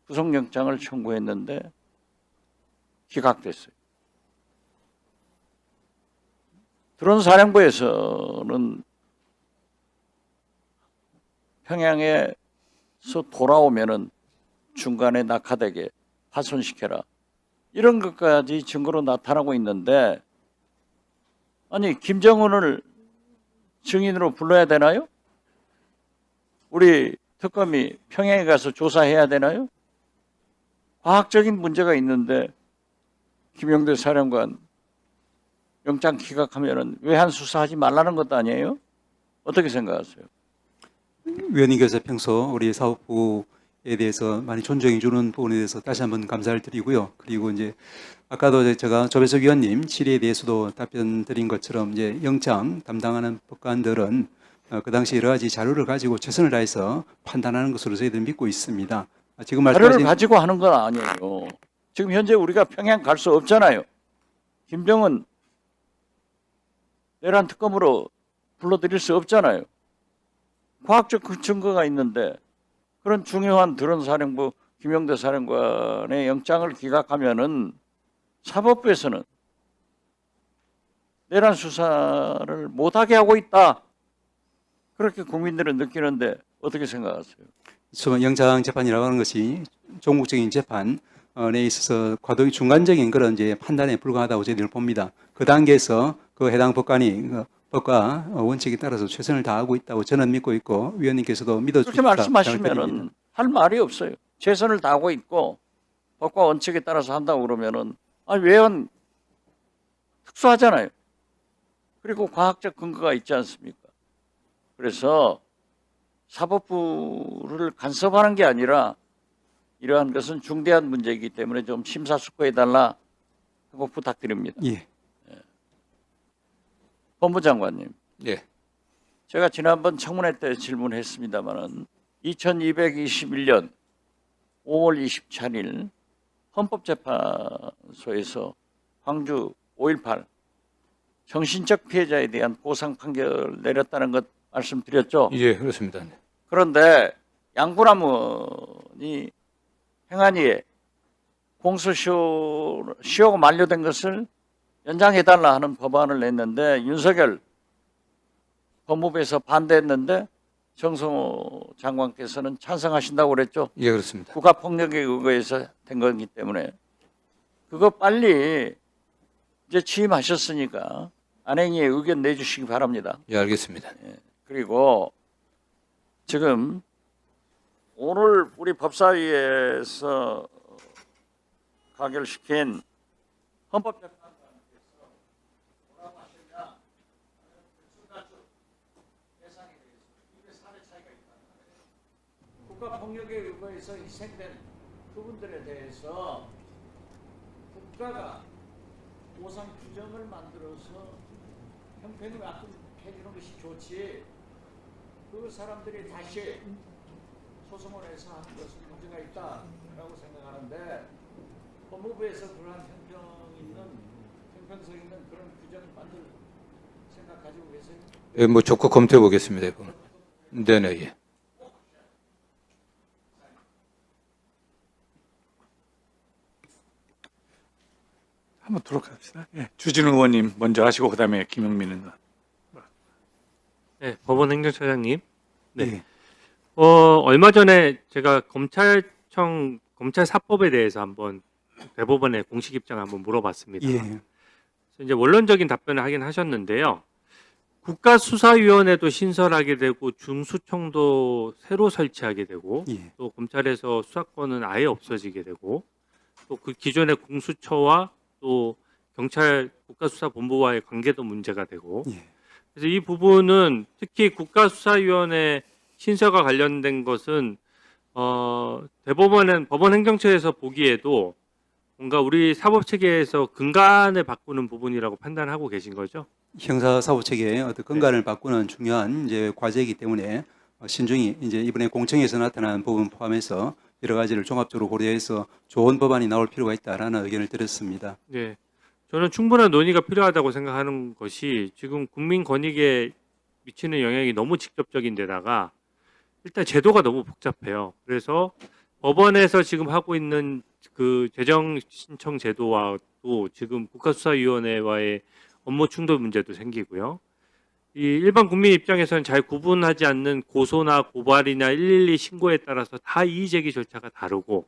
구속영장을 청구했는데 기각됐어요. 드론 사령부에서는 평양에서 돌아오면은 중간에 낙하되게 파손시켜라. 이런 것까지 증거로 나타나고 있는데 아니 김정은을 증인으로 불러야 되나요? 우리 특검이 평양에 가서 조사해야 되나요? 과학적인 문제가 있는데 김영대 사령관 영장 기각하면은 외환 수사하지 말라는 것도 아니에요? 어떻게 생각하세요? 위원님께서 평소 우리 사법부에 대해서 많이 존중해 주는 부분에 대해서 다시 한번 감사를 드리고요. 그리고 이제 아까도 제가 조배석 위원님 질의에 대해서도 답변 드린 것처럼 이제 영장 담당하는 법관들은 그 당시 여러 가지 자료를 가지고 최선을 다해서 판단하는 것으로 저희들 믿고 있습니다. 지금 자료를 말씀하신 가지고 하는 건 아니에요. 지금 현재 우리가 평양 갈 수 없잖아요. 김정은 내란 특검으로 불러들일 수 없잖아요. 과학적 그 증거가 있는데 그런 중요한 드론 사령부 김영대 사령관의 영장을 기각하면은 사법부에서는 내란 수사를 못하게 하고 있다. 그렇게 국민들은 느끼는데 어떻게 생각하세요? 영장 재판이라고 하는 것이 종국적인 재판에 있어서 과도히 중간적인 그런 이제 판단에 불과하다고 저희들은 봅니다. 그 단계에서 그 해당 법관이 법과 원칙에 따라서 최선을 다하고 있다고 저는 믿고 있고 위원님께서도 믿어주시다. 그렇게 말씀하시면은 할 말이 없어요. 최선을 다하고 있고 법과 원칙에 따라서 한다고 그러면은 외환 특수하잖아요. 그리고 과학적 근거가 있지 않습니까? 그래서 사법부를 간섭하는 게 아니라 이러한 것은 중대한 문제이기 때문에 좀 심사숙고해달라 하고 부탁드립니다. 예. 법무장관님. 예. 제가 지난번 청문회 때 질문했습니다마는 2221년 5월 24일 헌법재판소에서 광주 5.18 정신적 피해자에 대한 보상 판결을 내렸다는 것 말씀드렸죠. 예, 그렇습니다. 그런데 양분함원이 행안위에 공소시효가 만료된 것을 연장해달라 하는 법안을 냈는데 윤석열 법무부에서 반대했는데 정성호 장관께서는 찬성하신다고 그랬죠. 예, 그렇습니다. 국가폭력에 의거해서 된 거기 때문에 그거 빨리 이제 취임하셨으니까 안행위에 의견 내주시기 바랍니다. 예, 알겠습니다. 그리고 지금 오늘 우리 법사위에서 가결시킨 헌법재판관께서 뭐라고 하셨냐? 대상에 대해서 이게 사례 차이가 있다는 거예요. 국가폭력에 의거해서 희생된 그분들에 대해서 국가가 보상 규정을 만들어서 형평을 해주는 것이 좋지. 그 사람들이 다시 소송을 해서 하는 것은 문제가 있다라고 생각하는데 법무부에서 그러한 형평성 있는 그런 규정을 만들 생각 가지고 계세요? 예, 뭐 적극 검토해 보겠습니다. 이번. 네네. 예. 한번 돌아갑시다. 예. 주진우 의원님 먼저 하시고 그다음에 김영민 의원. 네, 법원 행정처장님. 네. 예. 얼마 전에 제가 검찰청 검찰 사법에 대해서 한번 대법원에 공식 입장을 한번 물어봤습니다. 예. 그래서 이제 원론적인 답변을 하긴 하셨는데요. 국가수사위원회도 신설하게 되고 중수청도 새로 설치하게 되고 예. 또 검찰에서 수사권은 아예 없어지게 되고 또 그 기존의 공수처와 또 경찰 국가수사본부와의 관계도 문제가 되고 예. 그래서 이 부분은 특히 국가수사위원회 신설과 관련된 것은 대법원은 법원 행정처에서 보기에도 뭔가 우리 사법 체계에서 근간을 바꾸는 부분이라고 판단하고 계신 거죠? 형사사법 체계의 어떤 근간을 바꾸는 중요한 이제 과제이기 때문에 신중히 이제 이번에 공청에서 나타난 부분 포함해서 여러 가지를 종합적으로 고려해서 좋은 법안이 나올 필요가 있다라는 의견을 드렸습니다. 네. 저는 충분한 논의가 필요하다고 생각하는 것이 지금 국민 권익에 미치는 영향이 너무 직접적인 데다가 일단 제도가 너무 복잡해요. 그래서 법원에서 지금 하고 있는 그 재정 신청 제도와도 지금 국가수사위원회와의 업무 충돌 문제도 생기고요. 이 일반 국민 입장에서는 잘 구분하지 않는 고소나 고발이나 112 신고에 따라서 다 이의제기 절차가 다르고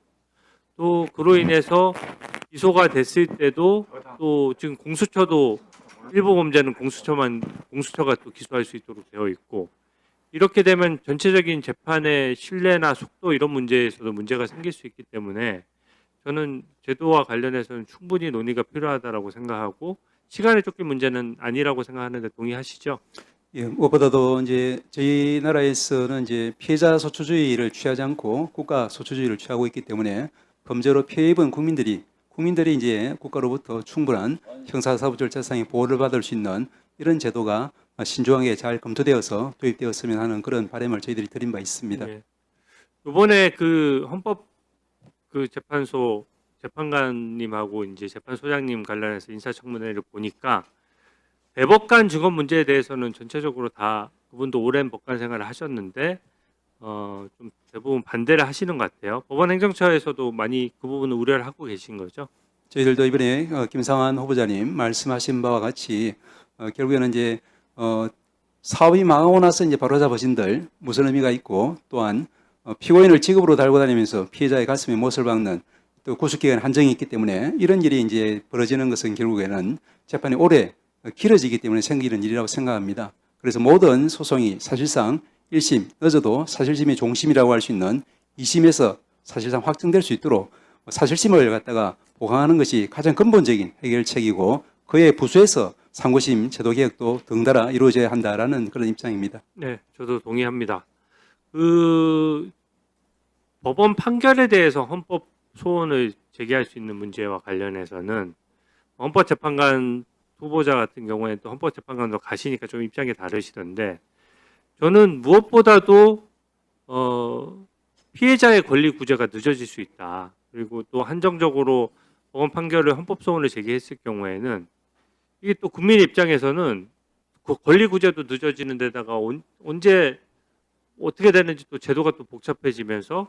또 그로 인해서 기소가 됐을 때도 또 지금 공수처도 일부 범죄는 공수처가 또 기소할 수 있도록 되어 있고 이렇게 되면 전체적인 재판의 신뢰나 속도 이런 문제에서도 문제가 생길 수 있기 때문에 저는 제도와 관련해서는 충분히 논의가 필요하다라고 생각하고 시간에 쫓길 문제는 아니라고 생각하는데 동의하시죠? 예, 무엇보다도 이제 저희 나라에서는 이제 피해자 소추주의를 취하지 않고 국가 소추주의를 취하고 있기 때문에 범죄로 피해 입은 국민들이 이제 국가로부터 충분한 형사사법 절차상의 보호를 받을 수 있는 이런 제도가 신중하게 잘 검토되어서 도입되었으면 하는 그런 바람을 저희들이 드린 바 있습니다. 네. 이번에 그 헌법 그 재판소 재판관님하고 이제 재판소장님 관련해서 인사청문회를 보니까 대법관 직업 문제에 대해서는 전체적으로 다 그분도 오랜 법관 생활을 하셨는데 좀 대부분 반대를 하시는 것 같아요. 법원 행정처에서도 많이 그 부분을 우려를 하고 계신 거죠. 저희들도 이번에 김상환 후보자님 말씀하신 바와 같이 결국에는 이제 사업이 망하고 나서 이제 바로잡으신들 무슨 의미가 있고 또한 피고인을 직업으로 달고 다니면서 피해자의 가슴에 못을 박는 또 구속기간 한정이 있기 때문에 이런 일이 이제 벌어지는 것은 결국에는 재판이 오래 길어지기 때문에 생기는 일이라고 생각합니다. 그래서 모든 소송이 사실상 1심, 늦어도 사실심의 종심이라고 할 수 있는 2심에서 사실상 확정될 수 있도록 사실심을 갖다가 보강하는 것이 가장 근본적인 해결책이고 그에 부수해서 상고심 제도 개혁도 덩달아 이루어져야 한다라는 그런 입장입니다. 네, 저도 동의합니다. 그 법원 판결에 대해서 헌법 소원을 제기할 수 있는 문제와 관련해서는 헌법재판관 후보자 같은 경우에 또 헌법재판관도 가시니까 좀 입장이 다르시던데 저는 무엇보다도 피해자의 권리 구제가 늦어질 수 있다. 그리고 또 한정적으로 법원 판결을 헌법 소원을 제기했을 경우에는 이게 또 국민 입장에서는 그 권리 구제도 늦어지는 데다가 언제 어떻게 되는지 또 제도가 또 복잡해지면서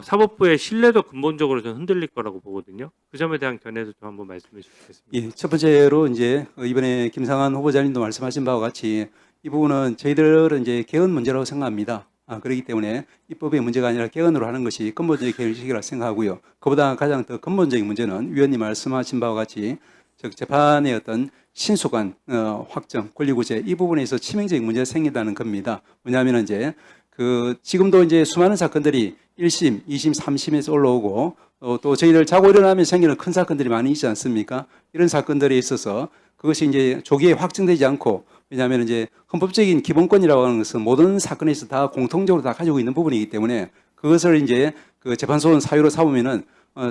사법부의 신뢰도 근본적으로 좀 흔들릴 거라고 보거든요. 그 점에 대한 견해도 좀 한번 말씀해 주시겠습니까? 예, 첫 번째로 이제 이번에 김상환 후보자님도 말씀하신 바와 같이 이 부분은 저희들은 이제 개헌 문제라고 생각합니다. 그렇기 때문에 입법의 문제가 아니라 개헌으로 하는 것이 근본적인 해결책이라고 생각하고요. 그보다 가장 더 근본적인 문제는 위원님 말씀하신 바와 같이 즉 재판의 어떤 신속한 확정, 권리구제 이 부분에서 치명적인 문제가 생긴다는 겁니다. 왜냐하면 이제 지금도 이제 수많은 사건들이 1심, 2심, 3심에서 올라오고 또 저희들 자고 일어나면 생기는 큰 사건들이 많이 있지 않습니까? 이런 사건들에 있어서 그것이 이제 조기에 확정되지 않고 왜냐하면 이제 헌법적인 기본권이라고 하는 것은 모든 사건에서 다 공통적으로 다 가지고 있는 부분이기 때문에 그것을 이제 그 재판소원 사유로 삼으면은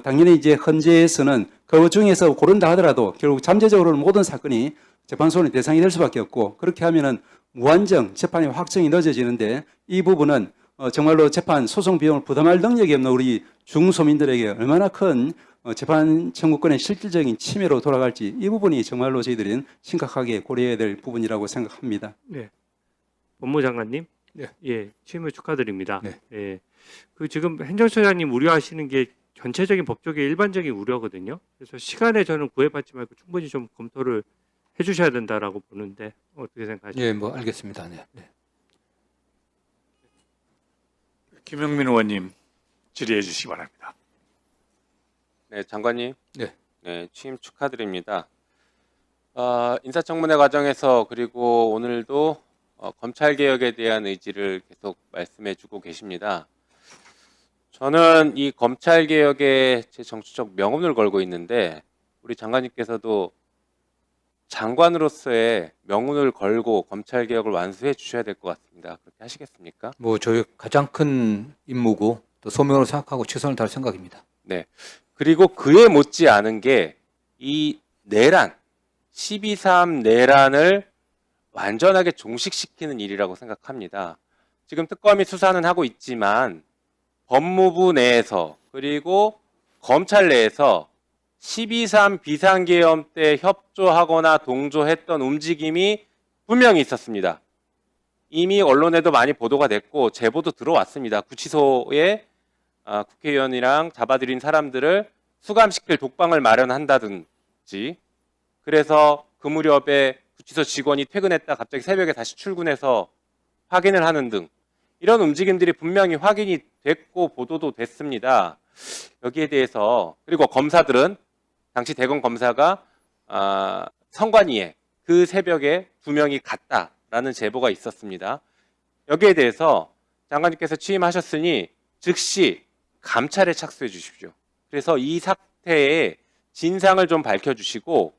당연히 이제 헌재에서는 그 중에서 고른다 하더라도 결국 잠재적으로는 모든 사건이 재판소원의 대상이 될 수밖에 없고 그렇게 하면은 무한정 재판의 확정이 늦어지는데 이 부분은 정말로 재판 소송 비용을 부담할 능력이 없는 우리 중소민들에게 얼마나 큰 재판 청구권의 실질적인 침해로 돌아갈지 이 부분이 정말로 저희들은 심각하게 고려해야 될 부분이라고 생각합니다. 네. 법무장관님. 네. 예, 취임을 축하드립니다. 네. 예. 그 지금 행정처장님 우려하시는 게 전체적인 법조계의 일반적인 우려거든요. 그래서 시간에 저는 구애받지 말고 충분히 좀 검토를 해주셔야 된다라고 보는데 어떻게 생각하십니까? 예, 뭐 알겠습니다. 네. 네. 김영민 의원님 질의해 주시기 바랍니다. 네, 장관님. 네. 네, 취임 축하드립니다. 인사청문회 과정에서 그리고 오늘도 검찰 개혁에 대한 의지를 계속 말씀해주고 계십니다. 저는 이 검찰 개혁에 제 정치적 명운을 걸고 있는데 우리 장관님께서도 장관으로서의 명운을 걸고 검찰 개혁을 완수해 주셔야 될 것 같습니다. 그렇게 하시겠습니까? 뭐 저희 가장 큰 임무고 또 소명으로 생각하고 최선을 다할 생각입니다. 네. 그리고 그에 못지 않은 게 이 내란, 12.3 내란을 완전하게 종식시키는 일이라고 생각합니다. 지금 특검이 수사는 하고 있지만 법무부 내에서 그리고 검찰 내에서 12.3 비상계엄 때 협조하거나 동조했던 움직임이 분명히 있었습니다. 이미 언론에도 많이 보도가 됐고 제보도 들어왔습니다. 구치소에 국회의원이랑 잡아들인 사람들을 수감시킬 독방을 마련한다든지, 그래서 그 무렵에 구치소 직원이 퇴근했다 갑자기 새벽에 다시 출근해서 확인을 하는 등 이런 움직임들이 분명히 확인이 됐고 보도도 됐습니다. 여기에 대해서 그리고 검사들은 당시 대검 검사가 선관위에 그 새벽에 2명이 갔다라는 제보가 있었습니다. 여기에 대해서 장관님께서 취임하셨으니 즉시 감찰에 착수해 주십시오. 그래서 이 사태의 진상을 좀 밝혀주시고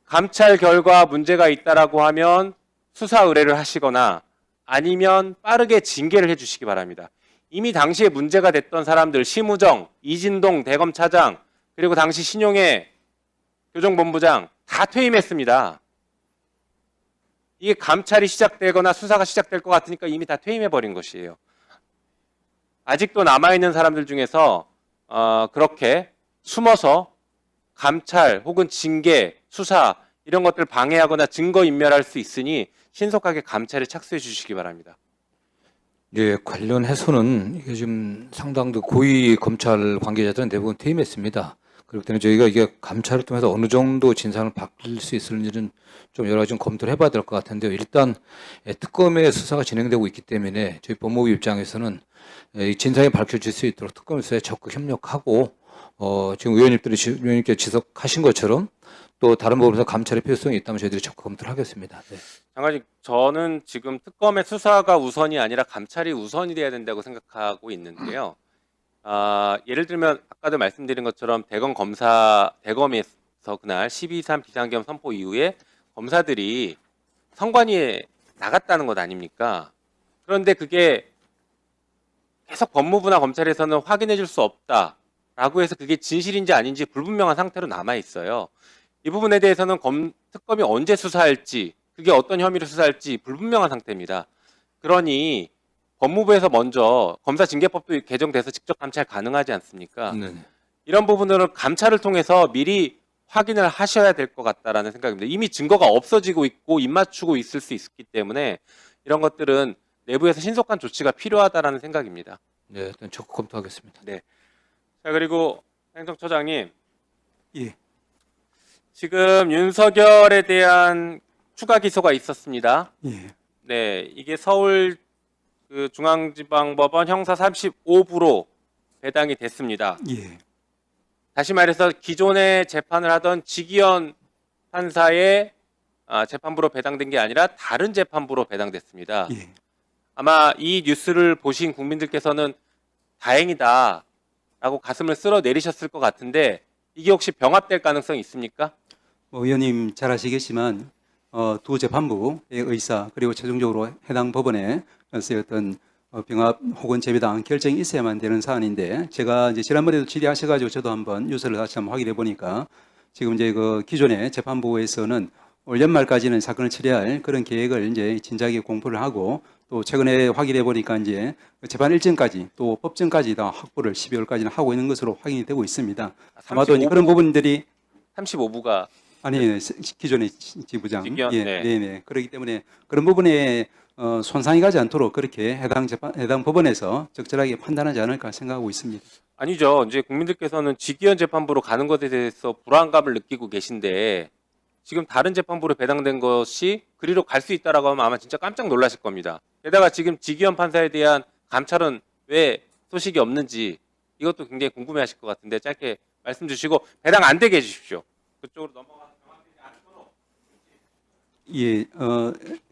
감찰 결과 문제가 있다라고 하면 수사 의뢰를 하시거나 아니면 빠르게 징계를 해주시기 바랍니다. 이미 당시에 문제가 됐던 사람들 심우정, 이진동 대검 차장 그리고 당시 신용해 교정본부장 다 퇴임했습니다. 이게 감찰이 시작되거나 수사가 시작될 것 같으니까 이미 다 퇴임해버린 것이에요. 아직도 남아있는 사람들 중에서 그렇게 숨어서 감찰 혹은 징계, 수사 이런 것들을 방해하거나 증거인멸할 수 있으니 신속하게 감찰에 착수해 주시기 바랍니다. 예, 관련해서는 이게 지금 상당히 고위 검찰 관계자들은 대부분 퇴임했습니다. 그렇기 때문에 저희가 이게 감찰을 통해서 어느 정도 진상을 밝힐 수 있을지는 좀 여러 가지 좀 검토를 해봐야 될 것 같은데요. 일단 특검의 수사가 진행되고 있기 때문에 저희 법무부 입장에서는 이 진상이 밝혀질 수 있도록 특검 수사에 적극 협력하고 지금 의원님께서 지적하신 것처럼 또 다른 부분에서 감찰의 필요성이 있다면 저희들이 적극 검토를 하겠습니다. 네. 장관님, 저는 지금 특검의 수사가 우선이 아니라 감찰이 우선이 돼야 된다고 생각하고 있는데요. 예를 들면 아까도 말씀드린 것처럼 대검에서 그날 12.3 비상계엄 선포 이후에 검사들이 선관위에 나갔다는 것 아닙니까? 그런데 그게 계속 법무부나 검찰에서는 확인해 줄 수 없다라고 해서 그게 진실인지 아닌지 불분명한 상태로 남아 있어요. 이 부분에 대해서는 특검이 언제 수사할지, 그게 어떤 혐의로 수사할지 불분명한 상태입니다. 그러니 법무부에서 먼저 검사징계법도 개정돼서 직접 감찰 가능하지 않습니까? 네네. 이런 부분들을 감찰을 통해서 미리 확인을 하셔야 될 것 같다라는 생각입니다. 이미 증거가 없어지고 있고 입맞추고 있을 수 있기 때문에 이런 것들은 내부에서 신속한 조치가 필요하다라는 생각입니다. 네, 일단 적극 검토하겠습니다. 네. 자, 그리고 행정처장님, 예. 지금 윤석열에 대한 추가 기소가 있었습니다. 예. 네, 이게 서울 중앙지방법원 형사 35부로 배당이 됐습니다. 예. 다시 말해서 기존에 재판을 하던 지기현 판사의 재판부로 배당된 게 아니라 다른 재판부로 배당됐습니다. 예. 아마 이 뉴스를 보신 국민들께서는 다행이다라고 가슴을 쓸어 내리셨을 것 같은데 이게 혹시 병합될 가능성이 있습니까? 의원님 잘 아시겠지만 두 재판부의 의사 그리고 최종적으로 해당 법원의 어떤 병합 혹은 재배당 결정이 있어야만 되는 사안인데 제가 이제 지난번에도 질의하셔가지고 저도 한번 뉴스를 다시 한번 확인해 보니까 지금 이제 그 기존의 재판부에서는 올 연말까지는 사건을 처리할 그런 계획을 이제 진작에 공포를 하고 또 최근에 확인해 보니까 이제 재판 일정까지 또 법정까지 다 확보를 12월까지는 하고 있는 것으로 확인이 되고 있습니다. 아마도 이제 그런 부분들이 35부가 아니 기존의 지부장 지기현, 예, 네. 네. 그렇기 때문에 그런 부분에 손상이 가지 않도록 그렇게 해당 법원에서 적절하게 판단하지 않을까 생각하고 있습니다. 아니죠. 이제 국민들께서는 지기현 재판부로 가는 것에 대해서 불안감을 느끼고 계신데 지금 다른 재판부로 배당된 것이 그리로 갈 수 있다라고 하면 아마 진짜 깜짝 놀라실 겁니다. 게다가 지금 지기현 판사에 대한 감찰은 왜 소식이 없는지 이것도 굉장히 궁금해하실 것 같은데 짧게 말씀 주시고 배당 안 되게 해주십시오. 그쪽으로 넘어가서 정확하지 않도록. 예,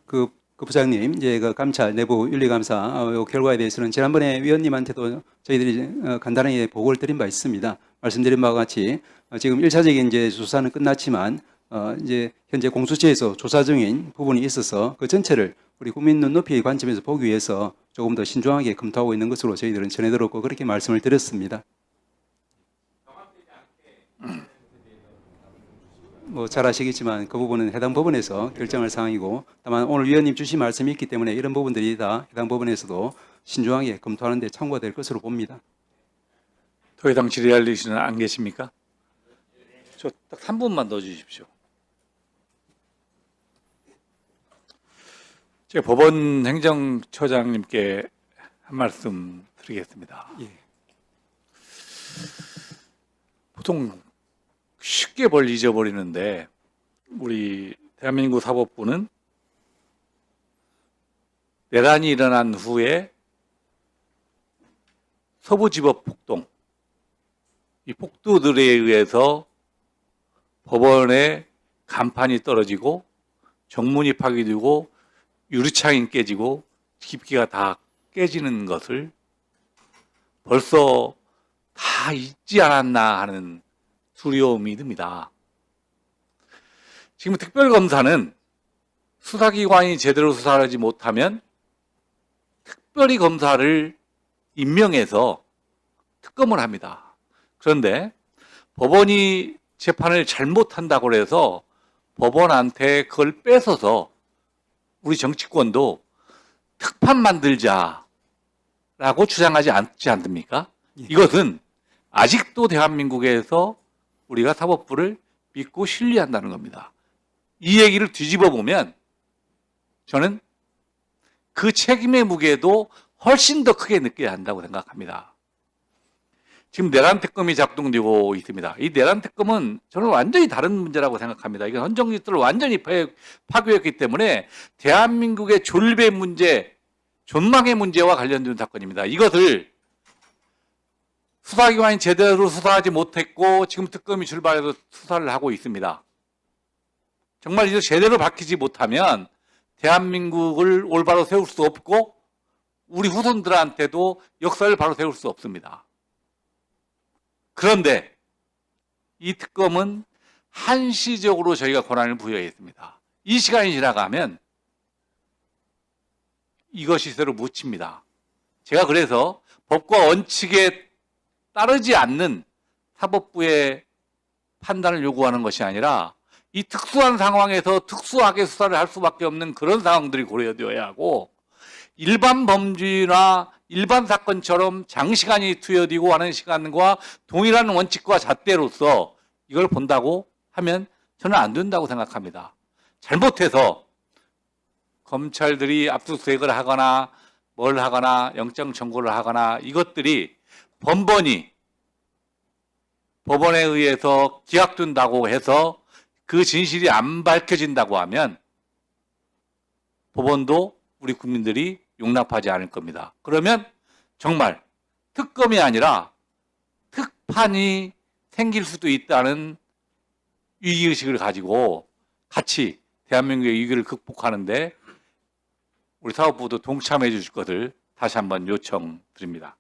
그 부장님, 이제 그 감찰 내부 윤리감사 요 결과에 대해서는 지난번에 위원님한테도 저희들이 간단하게 보고를 드린 바 있습니다. 말씀드린 바와 같이 지금 1차적인 이제 조사는 끝났지만 이제 현재 공수처에서 조사 중인 부분이 있어서 그 전체를 우리 국민 눈높이의 관점에서 보기 위해서 조금 더 신중하게 검토하고 있는 것으로 저희들은 전해 들었고 그렇게 말씀을 드렸습니다. 뭐 잘 아시겠지만 그 부분은 해당 법원에서 결정할 사항이고, 다만 오늘 위원님 주신 말씀이 있기 때문에 이런 부분들이 다 해당 법원에서도 신중하게 검토하는 데 참고가 될 것으로 봅니다. 더 이상 질의할 의사는 안 계십니까? 저 딱 3분만 더 주십시오. 제가 법원 행정처장님께 한 말씀 드리겠습니다. 예. 보통 쉽게 벌 잊어버리는데 우리 대한민국 사법부는 내란이 일어난 후에 서부지법 폭동, 이 폭도들에 의해서 법원의 간판이 떨어지고 정문이 파괴되고 유리창이 깨지고 기피가 다 깨지는 것을 벌써 다 잊지 않았나 하는 두려움이 듭니다. 지금 특별검사는 수사기관이 제대로 수사하지 못하면 특별히 검사를 임명해서 특검을 합니다. 그런데 법원이 재판을 잘못한다고 해서 법원한테 그걸 뺏어서 우리 정치권도 특판 만들자라고 주장하지 않지 않습니까? 이것은 아직도 대한민국에서 우리가 사법부를 믿고 신뢰한다는 겁니다. 이 얘기를 뒤집어 보면 저는 그 책임의 무게도 훨씬 더 크게 느껴야 한다고 생각합니다. 지금 내란 특검이 작동되고 있습니다. 이 내란 특검은 저는 완전히 다른 문제라고 생각합니다. 이건 헌정 질서를 완전히 파괴했기 때문에 대한민국의 존립의 문제, 존망의 문제와 관련된 사건입니다. 이것을 수사기관이 제대로 수사하지 못했고 지금 특검이 출발해서 수사를 하고 있습니다. 정말 이거 제대로 밝히지 못하면 대한민국을 올바로 세울 수 없고 우리 후손들한테도 역사를 바로 세울 수 없습니다. 그런데 이 특검은 한시적으로 저희가 권한을 부여했습니다. 이 시간이 지나가면 이것이 새로 묻힙니다. 제가 그래서 법과 원칙에 따르지 않는 사법부의 판단을 요구하는 것이 아니라 이 특수한 상황에서 특수하게 수사를 할 수밖에 없는 그런 상황들이 고려되어야 하고 일반 범죄나 일반 사건처럼 장시간이 투여되고 하는 시간과 동일한 원칙과 잣대로서 이걸 본다고 하면 저는 안 된다고 생각합니다. 잘못해서 검찰들이 압수수색을 하거나 뭘 하거나 영장 청구를 하거나 이것들이 번번이 법원에 의해서 기각된다고 해서 그 진실이 안 밝혀진다고 하면 법원도 우리 국민들이 용납하지 않을 겁니다. 그러면 정말 특검이 아니라 특판이 생길 수도 있다는 위기의식을 가지고 같이 대한민국의 위기를 극복하는데 우리 사법부도 동참해 주실 것을 다시 한번 요청드립니다.